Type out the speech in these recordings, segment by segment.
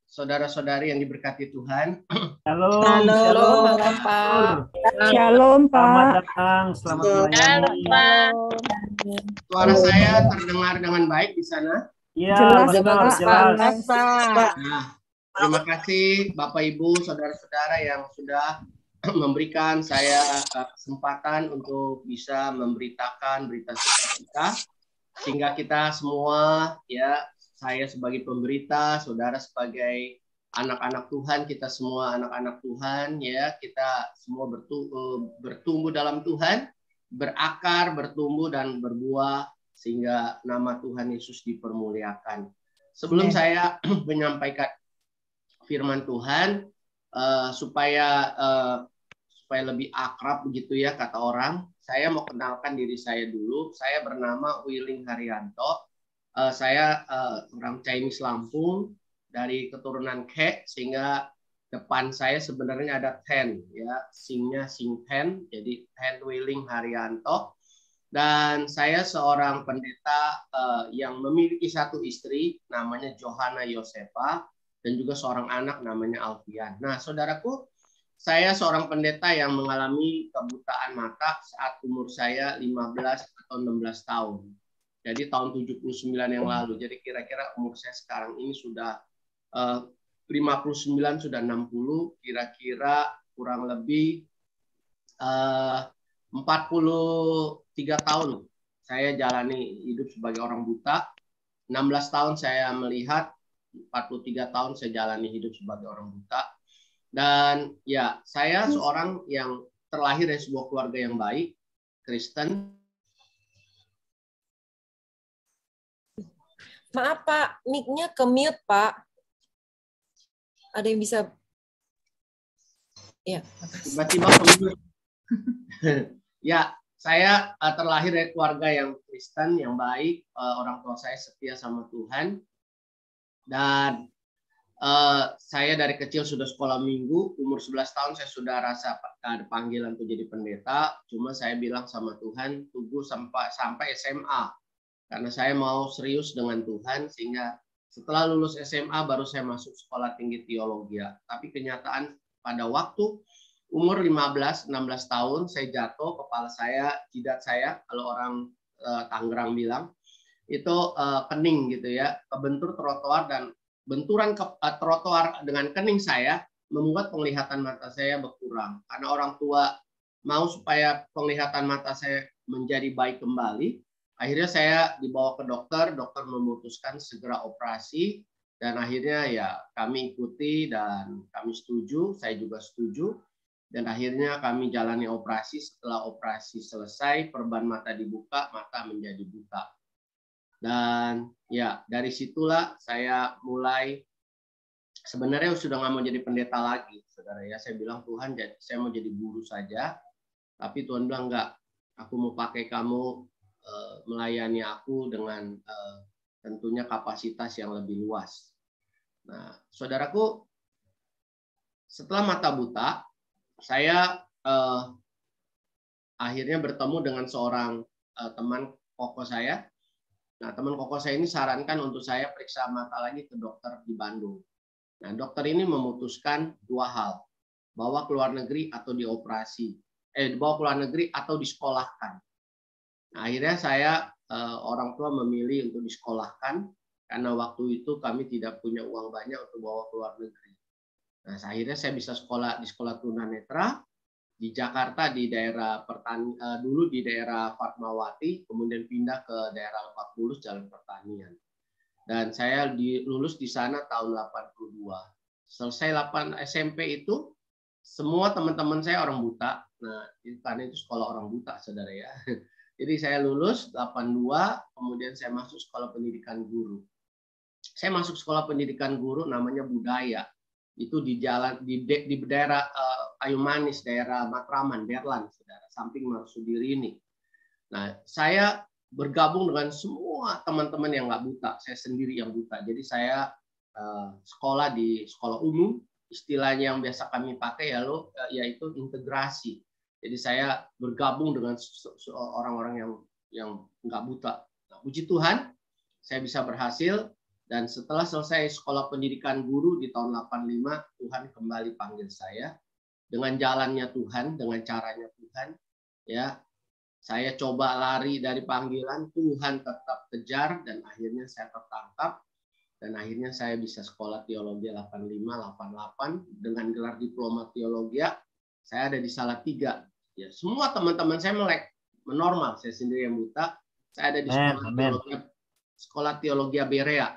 saudara-saudari yang diberkati Tuhan. Shalom, Shalom, Pak. Shalom, Selamat Pak. datang, selamat melayani. Suara saya terdengar dengan baik di sana? Iya, Jelas, benar, Pak. jelas. Nah, terima kasih Bapak Ibu, saudara-saudara yang sudah memberikan saya kesempatan untuk bisa memberitakan berita sukacita, sehingga kita semua, ya, saya sebagai pemberita, saudara sebagai anak-anak Tuhan, kita semua anak-anak Tuhan, ya, kita semua bertumbuh dalam Tuhan, berakar, bertumbuh dan berbuah sehingga nama Tuhan Yesus dipermuliakan. Sebelum saya menyampaikan firman Tuhan, supaya lebih akrab begitu ya kata orang, saya mau kenalkan diri saya dulu. Saya bernama Willing Haryanto. Saya orang Chinese Lampung dari keturunan Ke, sehingga depan saya sebenarnya ada Ten, ya, singnya sing Ten, jadi Ten Willing Haryanto. Dan saya seorang pendeta yang memiliki satu istri namanya Johanna Yosefa, dan juga seorang anak namanya Alfian. Nah, saudaraku, saya seorang pendeta yang mengalami kebutaan mata saat umur saya 15 atau 16 tahun. Jadi tahun 79 yang lalu. Jadi kira-kira umur saya sekarang ini sudah 59, sudah 60, kira-kira kurang lebih 43 tahun saya jalani hidup sebagai orang buta. 16 tahun saya melihat, 43 tahun saya jalani hidup sebagai orang buta. Dan ya, saya seorang yang terlahir dari sebuah keluarga yang baik, Kristen. Maaf Pak, mic-nya ke-mute Pak. Ada yang bisa? Ya, Tiba-tiba ke-mute. Ya, saya terlahir dari keluarga yang Kristen, yang baik. Orang tua saya setia sama Tuhan. Dan saya dari kecil sudah sekolah minggu, umur 11 tahun saya sudah rasa ada panggilan untuk jadi pendeta. Cuma saya bilang sama Tuhan, tunggu sampai SMA. Karena saya mau serius dengan Tuhan, sehingga setelah lulus SMA baru saya masuk sekolah tinggi teologi. Tapi kenyataan pada waktu umur 15-16 tahun saya jatuh, kepala saya, jidat saya, kalau orang Tangerang bilang, itu kening gitu ya, kebentur trotoar, dan benturan trotoar dengan kening saya membuat penglihatan mata saya berkurang. Karena orang tua mau supaya penglihatan mata saya menjadi baik kembali, akhirnya saya dibawa ke dokter. Dokter memutuskan segera operasi, dan akhirnya ya kami ikuti dan kami setuju, saya juga setuju. Dan akhirnya kami jalani operasi. Setelah operasi selesai, perban mata dibuka, mata menjadi buta. Dan ya dari situlah saya mulai, sebenarnya sudah nggak mau jadi pendeta lagi, saudara ya. Saya bilang, Tuhan, saya mau jadi guru saja. Tapi Tuhan bilang, enggak, aku mau pakai kamu melayani aku dengan tentunya kapasitas yang lebih luas. Nah, saudaraku, setelah mata buta, saya akhirnya bertemu dengan seorang teman koko saya. Nah, teman koko saya ini sarankan untuk saya periksa mata lagi ke dokter di Bandung. Nah, dokter ini memutuskan dua hal, bawa ke luar negeri atau dioperasi, bawa ke luar negeri atau disekolahkan. Nah, akhirnya saya orang tua memilih untuk disekolahkan, karena waktu itu kami tidak punya uang banyak untuk bawa ke luar negeri. Nah, akhirnya saya bisa sekolah di sekolah tunanetra di Jakarta, di daerah dulu di daerah Fatmawati, kemudian pindah ke daerah Lebak Bulus, Jalan Pertanian. Dan saya lulus di sana tahun 82. Selesai 8 SMP itu, semua teman-teman saya orang buta. Nah, karena itu sekolah orang buta, saudara ya. Jadi saya lulus 82, kemudian saya masuk sekolah pendidikan guru. Saya masuk sekolah pendidikan guru namanya Budaya. Itu di jalan di daerah Kayu Manis, daerah Matraman, Berlan, saudara, samping Marsudiri ini. Nah, saya bergabung dengan semua teman-teman yang nggak buta. Saya sendiri yang buta. Jadi saya sekolah di sekolah umum, istilahnya yang biasa kami pakai yaitu integrasi. Jadi saya bergabung dengan orang-orang yang nggak buta. Nah, puji Tuhan, saya bisa berhasil Dan setelah selesai sekolah pendidikan guru di tahun 85, Tuhan kembali panggil saya dengan jalannya Tuhan, dengan caranya Tuhan. Ya, saya coba lari dari panggilan, Tuhan tetap kejar dan akhirnya saya tertangkap. Dan akhirnya saya bisa sekolah teologi 85-88 dengan gelar diploma teologi. Saya ada di Salatiga. Ya, semua teman-teman saya melek, menormal. Saya sendiri yang buta. Saya ada di sekolah teologi Berea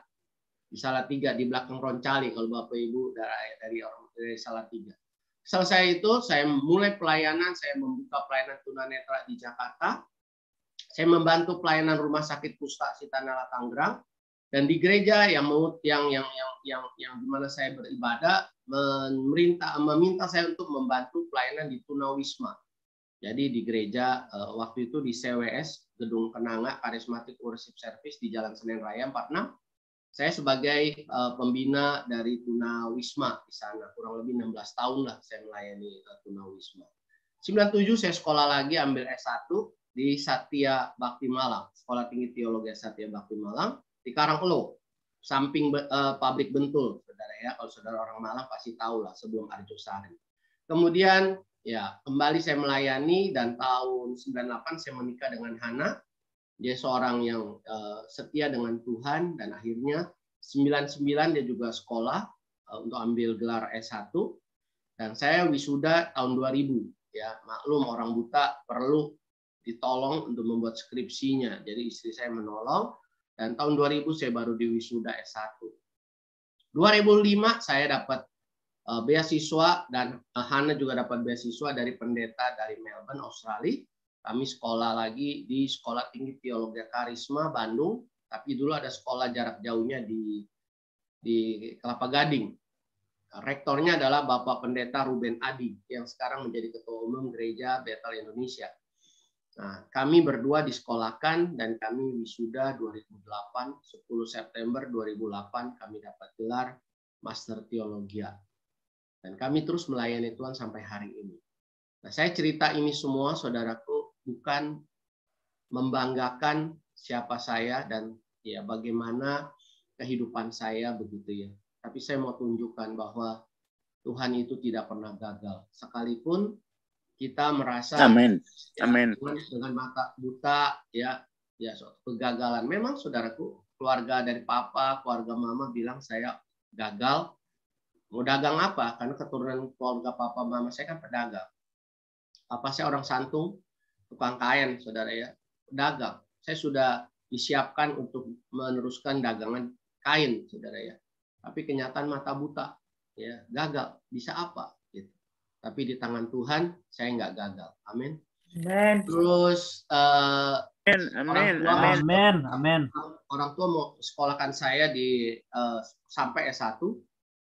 di Salatiga di belakang Roncali kalau Bapak Ibu dari Salatiga. Selesai itu saya mulai pelayanan, saya membuka pelayanan tunanetra di Jakarta. Saya membantu pelayanan rumah sakit Pustasi Tanah Tangerang dan di gereja yang di mana saya beribadah meminta saya untuk membantu pelayanan di Tunawisma. Jadi di gereja waktu itu di CWS Gedung Kenanga Charismatic Worship Service di Jalan Senen Raya 46. Saya sebagai pembina dari Tunawisma di sana, kurang lebih 16 tahun lah saya melayani Tunawisma. 97 saya sekolah lagi, ambil S1 di Satya Bakti Malang, Sekolah Tinggi Teologi Satya Bakti Malang di Karanglo, samping pabrik Bentul, saudara ya. Kalau saudara orang Malang pasti tahu lah sebelum Arjosari. Kemudian ya kembali saya melayani dan tahun 98 saya menikah dengan Hana. Dia seorang yang setia dengan Tuhan dan akhirnya 99 dia juga sekolah untuk ambil gelar S1 dan saya wisuda tahun 2000 ya. Maklum orang buta perlu ditolong untuk membuat skripsinya. Jadi istri saya menolong dan tahun 2000 saya baru diwisuda S1. 2005 saya dapat beasiswa dan Hana juga dapat beasiswa dari pendeta dari Melbourne, Australia. Kami sekolah lagi di Sekolah Tinggi Teologi Karisma Bandung, tapi dulu ada sekolah jarak jauhnya di Kelapa Gading. Rektornya adalah Bapak Pendeta Ruben Adi yang sekarang menjadi Ketua Umum Gereja Bethel Indonesia. Nah, kami berdua disekolahkan dan kami wisuda 2008, 10 September 2008 kami dapat gelar Master Teologia. Dan kami terus melayani Tuhan sampai hari ini. Nah, saya cerita ini semua, saudaraku, bukan membanggakan siapa saya dan ya bagaimana kehidupan saya begitu ya. Tapi saya mau tunjukkan bahwa Tuhan itu tidak pernah gagal. Sekalipun kita merasa Amin. Ya, Amin. dengan mata buta ya kegagalan. Memang saudaraku, keluarga dari papa, keluarga mama bilang saya gagal. Mau dagang apa? Karena keturunan keluarga papa mama saya kan pedagang. Papa saya orang Santung, tukang kain, saudara ya, pedagang. Saya sudah disiapkan untuk meneruskan dagangan kain, saudara ya. Tapi kenyataan mata buta, ya gagal. Bisa apa? Gitu. Tapi di tangan Tuhan saya nggak gagal. Amin. Terus orang tua mau sekolahkan saya di sampai S1,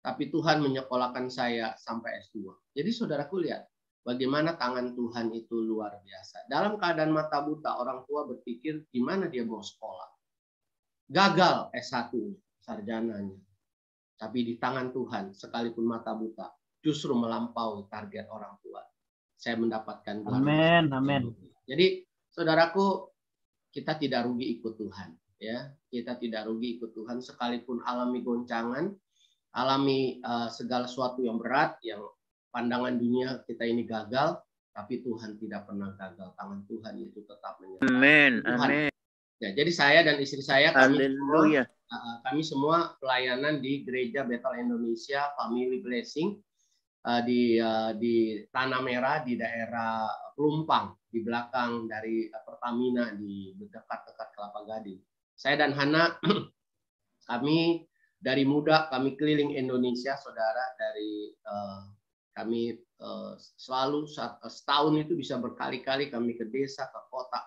tapi Tuhan menyekolahkan saya sampai S2. Jadi saudaraku lihat bagaimana tangan Tuhan itu luar biasa. Dalam keadaan mata buta, orang tua berpikir gimana dia mau sekolah. Gagal S1 sarjananya. Tapi di tangan Tuhan, sekalipun mata buta, justru melampaui target orang tua. Saya mendapatkan gelar. Amin. Jadi saudaraku, kita tidak rugi ikut Tuhan. Ya, kita tidak rugi ikut Tuhan sekalipun alami goncangan, alami segala sesuatu yang berat, yang pandangan dunia kita ini gagal, tapi Tuhan tidak pernah gagal. Tangan Tuhan itu tetap menyertai. Amin. Amin. Ya, jadi saya dan istri saya kami semua pelayanan di Gereja Bethel Indonesia Family Blessing di Tanah Merah di daerah Pelumpang di belakang dari Pertamina di dekat-dekat Kelapa Gading. Saya dan Hana kami dari muda kami keliling Indonesia, saudara. Dari kami selalu setahun itu bisa berkali-kali kami ke desa, ke kota.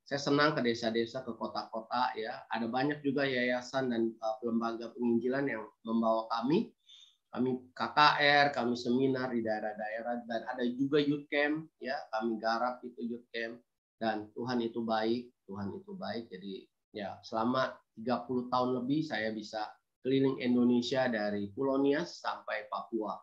Saya senang ke desa-desa, ke kota-kota ya. Ada banyak juga yayasan dan lembaga penginjilan yang membawa kami. Kami KKR, kami seminar di daerah-daerah dan ada juga youth camp ya. Kami garap itu youth camp dan Tuhan itu baik, Tuhan itu baik. Jadi ya selama 30 tahun lebih saya bisa keliling Indonesia dari Pulau Nias sampai Papua.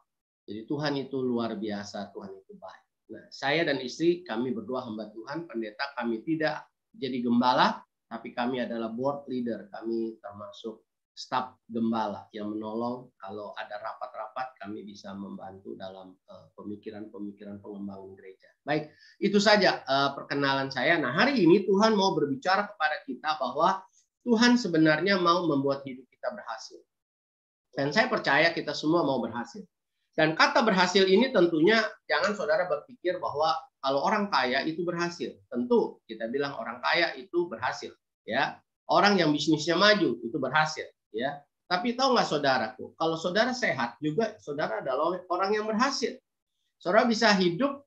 Jadi Tuhan itu luar biasa, Tuhan itu baik. Nah, saya dan istri kami berdua hamba Tuhan, pendeta, kami tidak jadi gembala, tapi kami adalah board leader. Kami termasuk staf gembala yang menolong kalau ada rapat-rapat kami bisa membantu dalam pemikiran-pemikiran pengembangan gereja. Baik, itu saja perkenalan saya. Nah, hari ini Tuhan mau berbicara kepada kita bahwa Tuhan sebenarnya mau membuat hidup kita berhasil. Dan saya percaya kita semua mau berhasil. Dan kata berhasil ini tentunya jangan saudara berpikir bahwa kalau orang kaya itu berhasil. Tentu kita bilang orang kaya itu berhasil, ya. Orang yang bisnisnya maju itu berhasil, ya. Tapi tahu nggak saudaraku, kalau saudara sehat juga saudara adalah orang yang berhasil. Saudara bisa hidup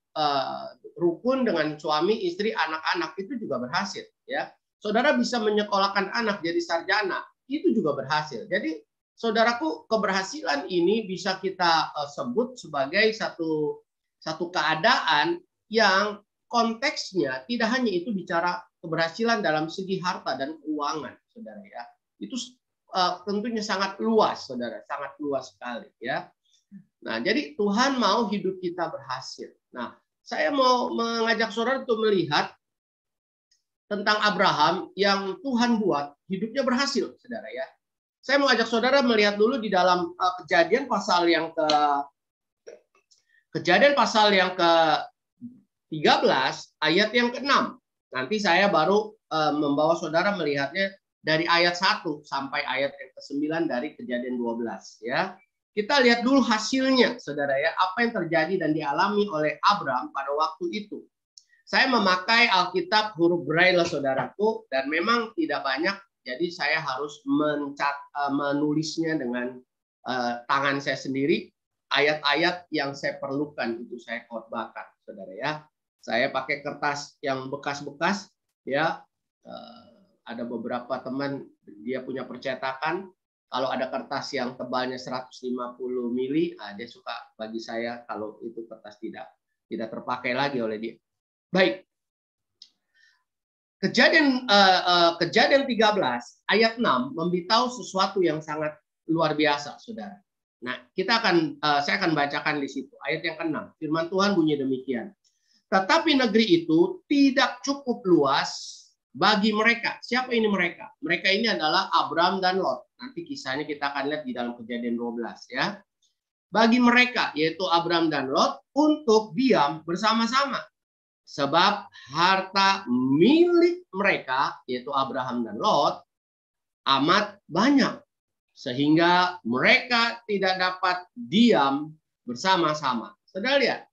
rukun dengan suami, istri, anak-anak itu juga berhasil, ya. Saudara bisa menyekolahkan anak jadi sarjana, itu juga berhasil. Jadi saudaraku, keberhasilan ini bisa kita sebut sebagai satu keadaan yang konteksnya tidak hanya itu bicara keberhasilan dalam segi harta dan keuangan, saudara ya. Itu tentunya sangat luas, saudara, sangat luas sekali ya. Nah, jadi Tuhan mau hidup kita berhasil. Nah, saya mau mengajak saudara untuk melihat tentang Abraham yang Tuhan buat hidupnya berhasil, saudara ya. Saya mau ajak saudara melihat dulu di dalam Kejadian pasal yang ke-13 ayat yang ke-6. Nanti saya baru membawa saudara melihatnya dari ayat 1 sampai ayat yang ke-9 dari Kejadian 12 ya. Kita lihat dulu hasilnya saudara ya, apa yang terjadi dan dialami oleh Abraham pada waktu itu. Saya memakai Alkitab huruf Braille saudaraku, dan memang tidak banyak. Jadi saya harus menulisnya dengan tangan saya sendiri. Ayat-ayat yang saya perlukan itu saya khotbahkan, saudara ya. Saya pakai kertas yang bekas-bekas, ya. Ada beberapa teman dia punya percetakan. Kalau ada kertas yang tebalnya 150 mili, dia suka bagi saya kalau itu kertas tidak terpakai lagi oleh dia. Baik. Kejadian 13 ayat 6 memberitahu sesuatu yang sangat luar biasa, saudara. Nah, saya akan bacakan di situ ayat yang ke-6. Firman Tuhan bunyi demikian. Tetapi negeri itu tidak cukup luas bagi mereka. Siapa ini mereka? Mereka ini adalah Abraham dan Lot. Nanti kisahnya kita akan lihat di dalam Kejadian 12 ya. Bagi mereka yaitu Abraham dan Lot untuk diam bersama-sama. Sebab harta milik mereka, yaitu Abraham dan Lot, amat banyak. Sehingga mereka tidak dapat diam bersama-sama. Saudara lihat,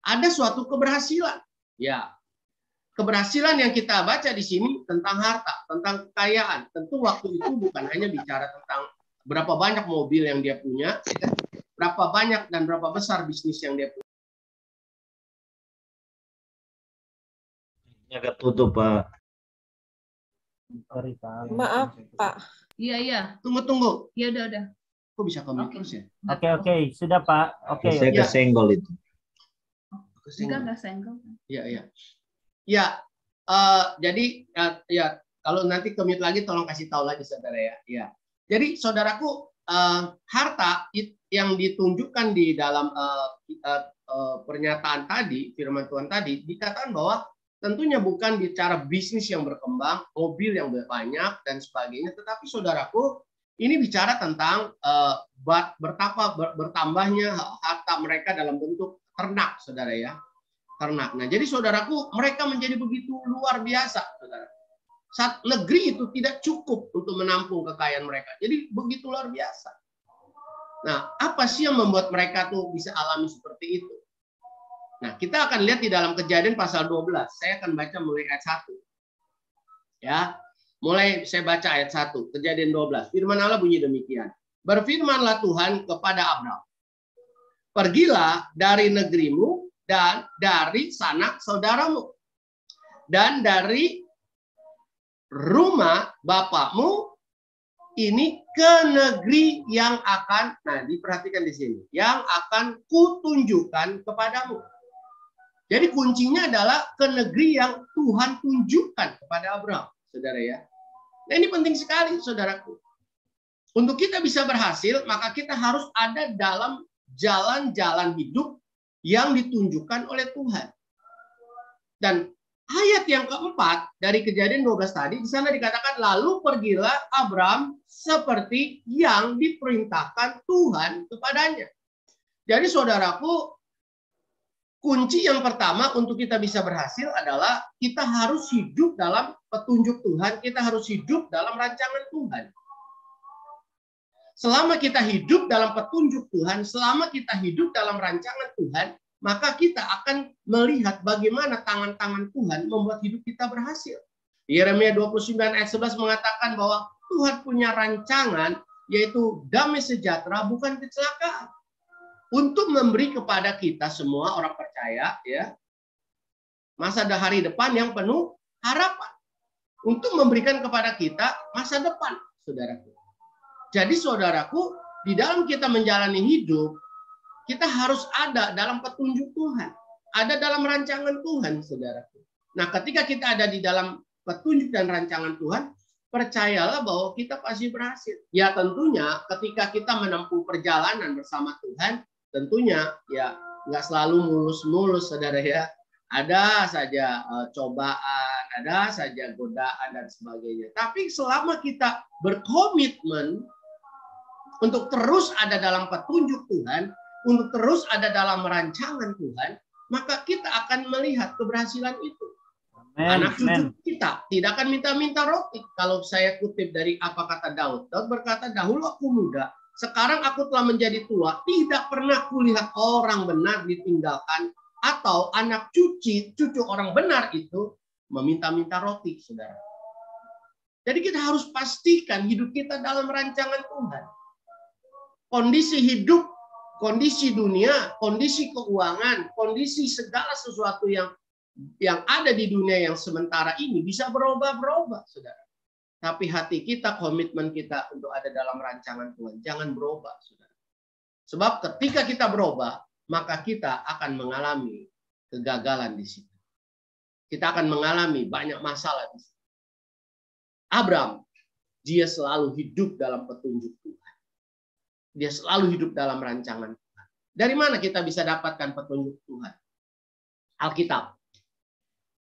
ada suatu keberhasilan. Ya, keberhasilan yang kita baca di sini tentang harta, tentang kekayaan. Tentu waktu itu bukan hanya bicara tentang berapa banyak mobil yang dia punya, berapa banyak dan berapa besar bisnis yang dia punya. Agak tutup, Pak. Maaf, Pak. Iya. Tunggu. Iya, udah. Kok bisa komit terus ya? Oke. Sudah, Pak. Oke. Saya kesenggol itu. Enggak senggol. Iya. Ya, jadi ya kalau nanti komit lagi tolong kasih tahu lagi saudara ya. Ya. Jadi saudaraku, harta yang ditunjukkan di dalam pernyataan tadi, firman Tuhan tadi, dikatakan bahwa tentunya bukan bicara bisnis yang berkembang, mobil yang banyak, dan sebagainya. Tetapi saudaraku, ini bicara tentang bertambahnya harta mereka dalam bentuk ternak, saudara ya. Ternak. Nah, jadi saudaraku, mereka menjadi begitu luar biasa, saudara. Negeri itu tidak cukup untuk menampung kekayaan mereka. Jadi begitu luar biasa. Nah, apa sih yang membuat mereka tuh bisa alami seperti itu? Nah, kita akan lihat di dalam Kejadian pasal 12. Saya akan baca mulai ayat 1. Ya. Mulai saya baca ayat 1, Kejadian 12. Firman Allah bunyi demikian. Berfirmanlah Tuhan kepada Abraham. Pergilah dari negerimu dan dari sanak saudaramu. Dan dari rumah bapakmu ini ke negeri yang akan, nah diperhatikan di sini, yang akan kutunjukkan kepadamu. Jadi kuncinya adalah ke negeri yang Tuhan tunjukkan kepada Abraham, saudara ya. Nah ini penting sekali, saudaraku. Untuk kita bisa berhasil, maka kita harus ada dalam jalan-jalan hidup yang ditunjukkan oleh Tuhan. Dan ayat yang keempat dari Kejadian 12 tadi, di sana dikatakan, lalu pergilah Abram seperti yang diperintahkan Tuhan kepadanya. Jadi saudaraku, kunci yang pertama untuk kita bisa berhasil adalah kita harus hidup dalam petunjuk Tuhan, kita harus hidup dalam rancangan Tuhan. Selama kita hidup dalam petunjuk Tuhan, selama kita hidup dalam rancangan Tuhan, maka kita akan melihat bagaimana tangan-tangan Tuhan membuat hidup kita berhasil. Yeremia 29 ayat 11 mengatakan bahwa Tuhan punya rancangan, yaitu damai sejahtera, bukan kecelakaan. Untuk memberi kepada kita semua orang percaya, ya, masa hari depan yang penuh harapan. Untuk memberikan kepada kita masa depan, saudaraku. Jadi saudaraku, di dalam kita menjalani hidup, kita harus ada dalam petunjuk Tuhan. Ada dalam rancangan Tuhan, saudaraku. Nah, ketika kita ada di dalam petunjuk dan rancangan Tuhan, percayalah bahwa kita pasti berhasil. Ya tentunya ketika kita menempuh perjalanan bersama Tuhan, tentunya ya nggak selalu mulus-mulus, saudara ya. Ada saja cobaan, ada saja godaan dan sebagainya. Tapi selama kita berkomitmen untuk terus ada dalam petunjuk Tuhan, untuk terus ada dalam rancangan Tuhan, maka kita akan melihat keberhasilan itu. Anak cucu kita tidak akan minta-minta roti. Kalau saya kutip dari apa kata Daud. Daud berkata, dahulu aku muda, sekarang aku telah menjadi tua, tidak pernah kulihat orang benar ditinggalkan, atau anak cucu orang benar itu meminta-minta roti, saudara. Jadi kita harus pastikan hidup kita dalam rancangan Tuhan. Kondisi hidup, kondisi dunia, kondisi keuangan, kondisi segala sesuatu yang ada di dunia yang sementara ini bisa berubah-berubah, saudara. Tapi hati kita, komitmen kita untuk ada dalam rancangan Tuhan, jangan berubah, saudara. Sebab ketika kita berubah, maka kita akan mengalami kegagalan di situ. Kita akan mengalami banyak masalah di situ. Abram, dia selalu hidup dalam petunjuk Tuhan. Dia selalu hidup dalam rancangan Tuhan. Dari mana kita bisa dapatkan petunjuk Tuhan? Alkitab.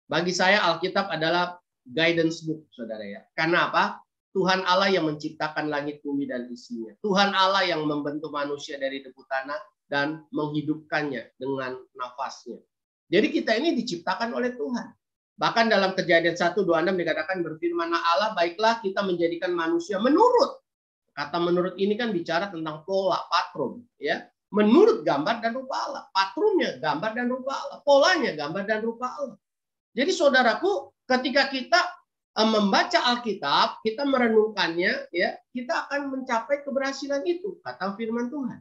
Bagi saya Alkitab adalah guidance book, saudara ya. Karena apa? Tuhan Allah yang menciptakan langit, bumi, dan isinya. Tuhan Allah yang membentuk manusia dari debu tanah dan menghidupkannya dengan nafasnya. Jadi kita ini diciptakan oleh Tuhan. Bahkan dalam Kejadian 1:26 dikatakan, berfirmanlah Allah, baiklah kita menjadikan manusia menurut. Kata menurut ini kan bicara tentang pola, patrum, ya. Menurut gambar dan rupa Allah. Patrumnya gambar dan rupa Allah. Polanya gambar dan rupa Allah. Jadi saudaraku, ketika kita membaca Alkitab, kita merenungkannya, ya, kita akan mencapai keberhasilan itu, kata firman Tuhan.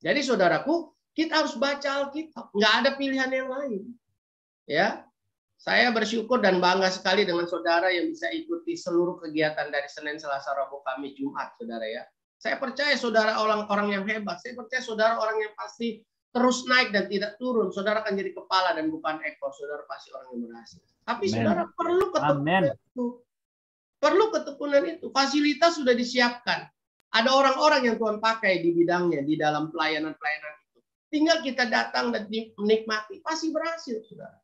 Jadi saudaraku, kita harus baca Alkitab, nggak ada pilihan yang lain. Ya, saya bersyukur dan bangga sekali dengan saudara yang bisa ikuti seluruh kegiatan dari Senin, Selasa, Rabu, Kamis, Jumat, saudara ya. Saya percaya saudara orang-orang yang hebat. Saya percaya saudara orang yang pasti terus naik dan tidak turun. Saudara akan jadi kepala dan bukan ekor. Saudara pasti orang yang berhasil. Tapi Amen. Saudara perlu ketekunan itu. Perlu ketekunan itu. Fasilitas sudah disiapkan. Ada orang-orang yang Tuhan pakai di bidangnya, di dalam pelayanan-pelayanan itu. Tinggal kita datang dan menikmati. Pasti berhasil, saudara.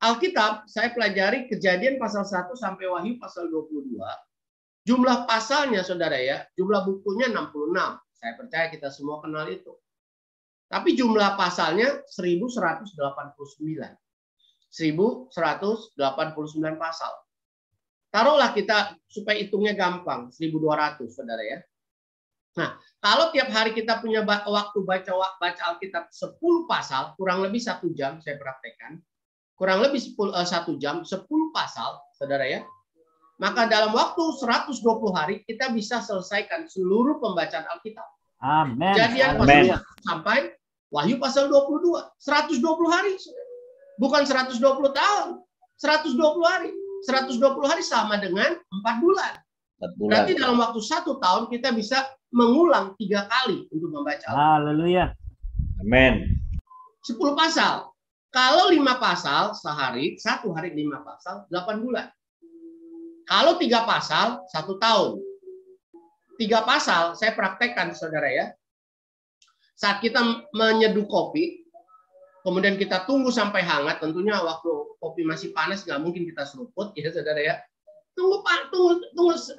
Alkitab, saya pelajari Kejadian pasal 1 sampai Wahyu pasal 22. Jumlah pasalnya, saudara ya, jumlah bukunya 66. Saya percaya kita semua kenal itu. Tapi jumlah pasalnya 1189. 1189 pasal. Taruhlah kita supaya hitungnya gampang, 1200, saudara ya. Nah, kalau tiap hari kita punya waktu baca Alkitab 10 pasal, kurang lebih 1 jam saya praktekkan. Kurang lebih 1 jam, 10 pasal, saudara ya. Maka dalam waktu 120 hari kita bisa selesaikan seluruh pembacaan Alkitab. Amin. Kejadian pasal 1 sampai Wahyu pasal 22. 120 hari. Bukan 120 tahun. 120 hari. 120 hari sama dengan 4 bulan. 4 bulan. Berarti dalam waktu 1 tahun kita bisa mengulang 3 kali untuk membaca Alkitab. Haleluya. Amin. 10 pasal. Kalau 5 pasal sehari, 1 hari 5 pasal, 8 bulan. Kalau 3 pasal, 1 tahun. 3 pasal, saya praktekkan, saudara ya. Saat kita menyeduh kopi, kemudian kita tunggu sampai hangat. Tentunya waktu kopi masih panas nggak mungkin kita seruput, ya saudara ya. Tunggu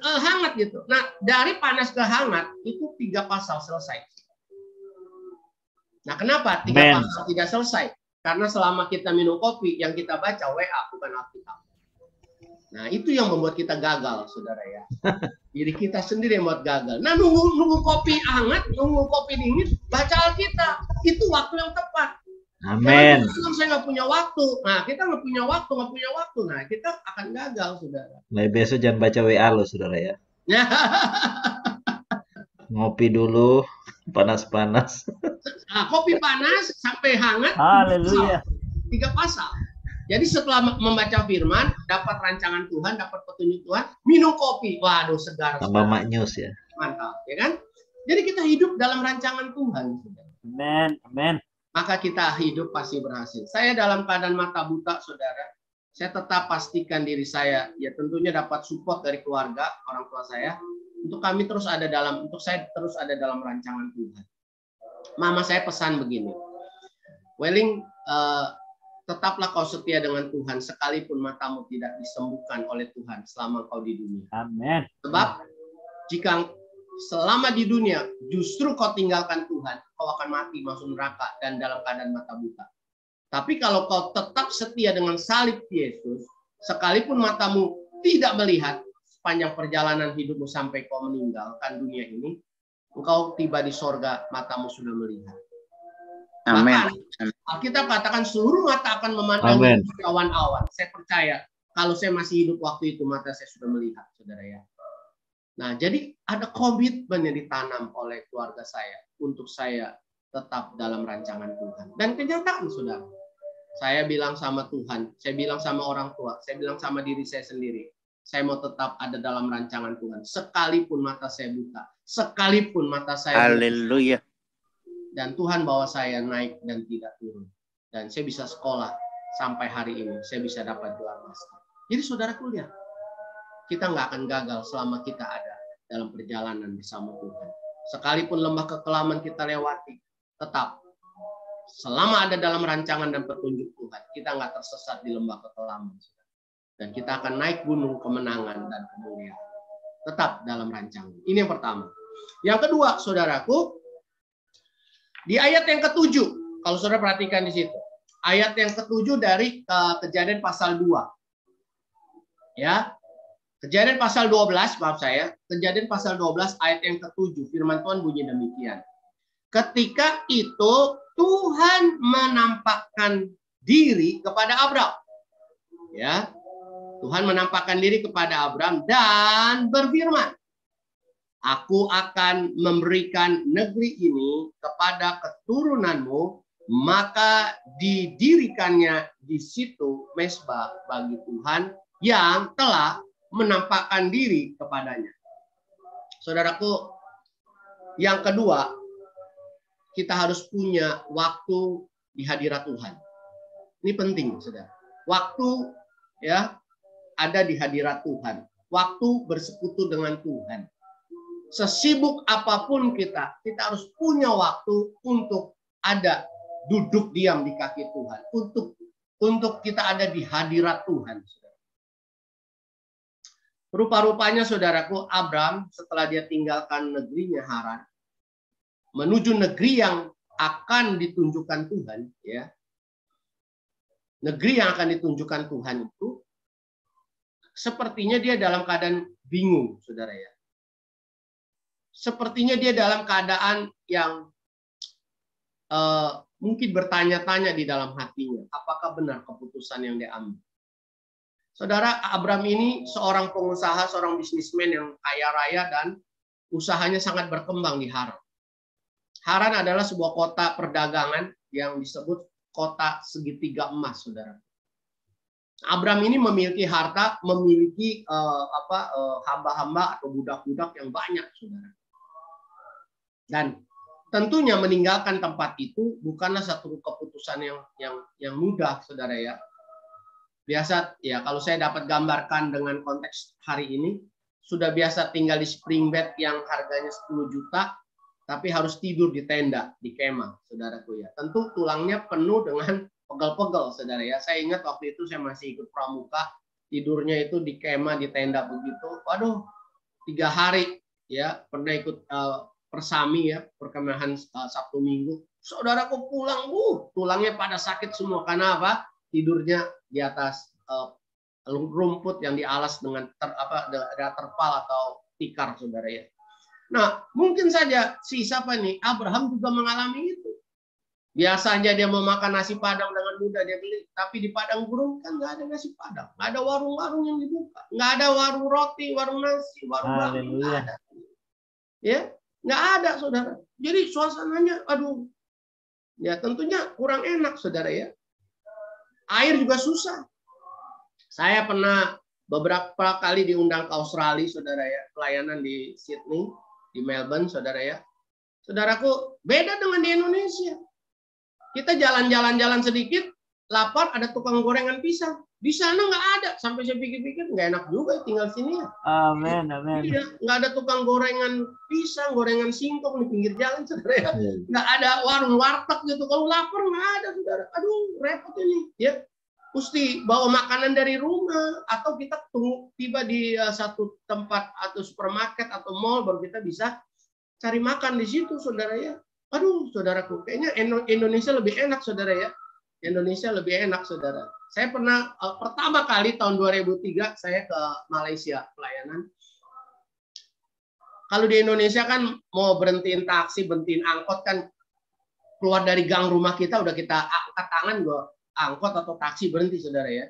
hangat gitu. Nah, dari panas ke hangat itu 3 pasal selesai. Nah, kenapa 3 pasal tidak selesai? Karena selama kita minum kopi, yang kita baca WA bukan Alkitab. Nah, itu yang membuat kita gagal, saudara ya. Diri kita sendiri yang membuat gagal. Nah, nunggu kopi hangat, nunggu kopi dingin, baca Alkitab. Itu waktu yang tepat. Amin. Kalau saya nggak punya waktu, nah kita nggak punya waktu, nah kita akan gagal, saudara. Nah, besok jangan baca WA lo, saudara ya. Ngopi dulu, panas-panas. Nah, kopi panas sampai hangat. Haleluya. 3 pasal. Jadi setelah membaca firman, dapat rancangan Tuhan, dapat petunjuk Tuhan, minum kopi. Waduh, segar. Tambah maknyus ya. Mantap, ya kan? Jadi kita hidup dalam rancangan Tuhan. Amin, amin. Maka kita hidup pasti berhasil. Saya dalam keadaan mata buta, saudara. Saya tetap pastikan diri saya, ya tentunya dapat support dari keluarga, orang tua saya, untuk saya terus ada dalam rancangan Tuhan. Mama saya pesan begini, Welling, tetaplah kau setia dengan Tuhan, sekalipun matamu tidak disembuhkan oleh Tuhan selama kau di dunia. Amin. Sebab jika selama di dunia justru kau tinggalkan Tuhan, kau akan mati masuk neraka dan dalam keadaan mata buta. Tapi kalau kau tetap setia dengan salib Yesus, sekalipun matamu tidak melihat sepanjang perjalanan hidupmu sampai kau meninggalkan dunia ini, engkau tiba di sorga, matamu sudah melihat. Bahkan Alkitab katakan seluruh mata akan memandang awan-awan. Saya percaya kalau saya masih hidup waktu itu, mata saya sudah melihat, saudara ya. Nah, jadi ada komitmen yang ditanam oleh keluarga saya untuk saya tetap dalam rancangan Tuhan. Dan kenyataan, saudara. Saya bilang sama Tuhan, saya bilang sama orang tua, saya bilang sama diri saya sendiri. Saya mau tetap ada dalam rancangan Tuhan. Sekalipun mata saya buta. Sekalipun mata saya buta. Haleluya. Dan Tuhan bawa saya naik dan tidak turun. Dan saya bisa sekolah sampai hari ini. Saya bisa dapat gelar master. Jadi saudaraku lihat. Kita nggak akan gagal selama kita ada dalam perjalanan bersama Tuhan. Sekalipun lembah kekelaman kita lewati. Tetap. Selama ada dalam rancangan dan petunjuk Tuhan. Kita nggak tersesat di lembah kekelaman. Dan kita akan naik gunung kemenangan dan kemuliaan. Tetap dalam rancangan. Ini yang pertama. Yang kedua, saudaraku. Di ayat yang ke-7, kalau saudara perhatikan di situ. Ayat yang ke-7 dari Kejadian pasal 2. Ya. Kejadian pasal 12, maaf saya. Kejadian pasal 12 ayat yang ke-7. Firman Tuhan bunyi demikian. Ketika itu Tuhan menampakkan diri kepada Abram. Ya. Tuhan menampakkan diri kepada Abram dan berfirman, Aku akan memberikan negeri ini kepada keturunanmu, maka didirikannya di situ mezbah bagi Tuhan yang telah menampakkan diri kepadanya. Saudaraku, yang kedua, kita harus punya waktu di hadirat Tuhan. Ini penting, saudara. Waktu ya ada di hadirat Tuhan. Waktu bersekutu dengan Tuhan. Sesibuk apapun kita harus punya waktu untuk ada duduk diam di kaki Tuhan, untuk kita ada di hadirat Tuhan. Rupa-rupanya saudaraku, Abram setelah dia tinggalkan negerinya Haran, menuju negeri yang akan ditunjukkan Tuhan, ya. Negeri yang akan ditunjukkan Tuhan itu sepertinya dia dalam keadaan bingung, saudara ya. Sepertinya dia dalam keadaan yang mungkin bertanya-tanya di dalam hatinya. Apakah benar keputusan yang dia ambil? Saudara, Abram ini seorang pengusaha, seorang bisnismen yang kaya raya dan usahanya sangat berkembang di Haran. Haran adalah sebuah kota perdagangan yang disebut kota segitiga emas, saudara. Abram ini memiliki harta, memiliki hamba-hamba atau budak-budak yang banyak, saudara. Dan tentunya meninggalkan tempat itu bukanlah satu keputusan yang mudah, saudara ya. Biasa ya, kalau saya dapat gambarkan dengan konteks hari ini, sudah biasa tinggal di spring bed yang harganya 10 juta, tapi harus tidur di tenda, di kemah, saudaraku ya. Tentu tulangnya penuh dengan pegel-pegel, saudara ya. Saya ingat waktu itu saya masih ikut pramuka, tidurnya itu di kemah, di tenda begitu. Waduh, 3 hari ya, pernah ikut persami ya, perkemahan Sabtu Minggu. Saudaraku pulang, tulangnya pada sakit semua. Karena apa? Tidurnya di atas rumput yang dialas dengan terpal atau tikar, saudara ya. Nah, mungkin saja si siapa nih, Abraham juga mengalami itu. Biasanya dia mau makan nasi padang dengan mudah dia beli, tapi di padang gurun kan nggak ada nasi padang, nggak ada warung-warung yang dibuka, nggak ada warung roti, warung nasi, warung bakmi, nggak ada. Ya, nggak ada, saudara. Jadi suasananya, aduh, ya tentunya kurang enak, saudara ya. Air juga susah. Saya pernah beberapa kali diundang ke Australia, saudara ya, pelayanan di Sydney, di Melbourne, saudara ya. Saudaraku, beda dengan di Indonesia. Kita jalan-jalan sedikit, lapar, ada tukang gorengan pisang. Di sana nggak ada. Sampai saya pikir-pikir, nggak enak juga tinggal sini ya. Amin, amin. Iya, nggak ada tukang gorengan pisang, gorengan singkong di pinggir jalan, saudara ya. Nggak ada warung warteg gitu. Kalau lapar nggak ada, saudara. Aduh, repot ini. Ya, mesti bawa makanan dari rumah atau kita tunggu tiba di satu tempat atau supermarket atau mall baru kita bisa cari makan di situ, saudara ya. Aduh, saudaraku, kayaknya Indonesia lebih enak, saudara ya. Indonesia lebih enak, saudara. Saya pernah pertama kali tahun 2003 saya ke Malaysia pelayanan. Kalau di Indonesia kan mau berhentiin taksi, berhentiin angkot kan keluar dari gang rumah kita udah kita angkat tangan gua angkot atau taksi berhenti, saudara ya.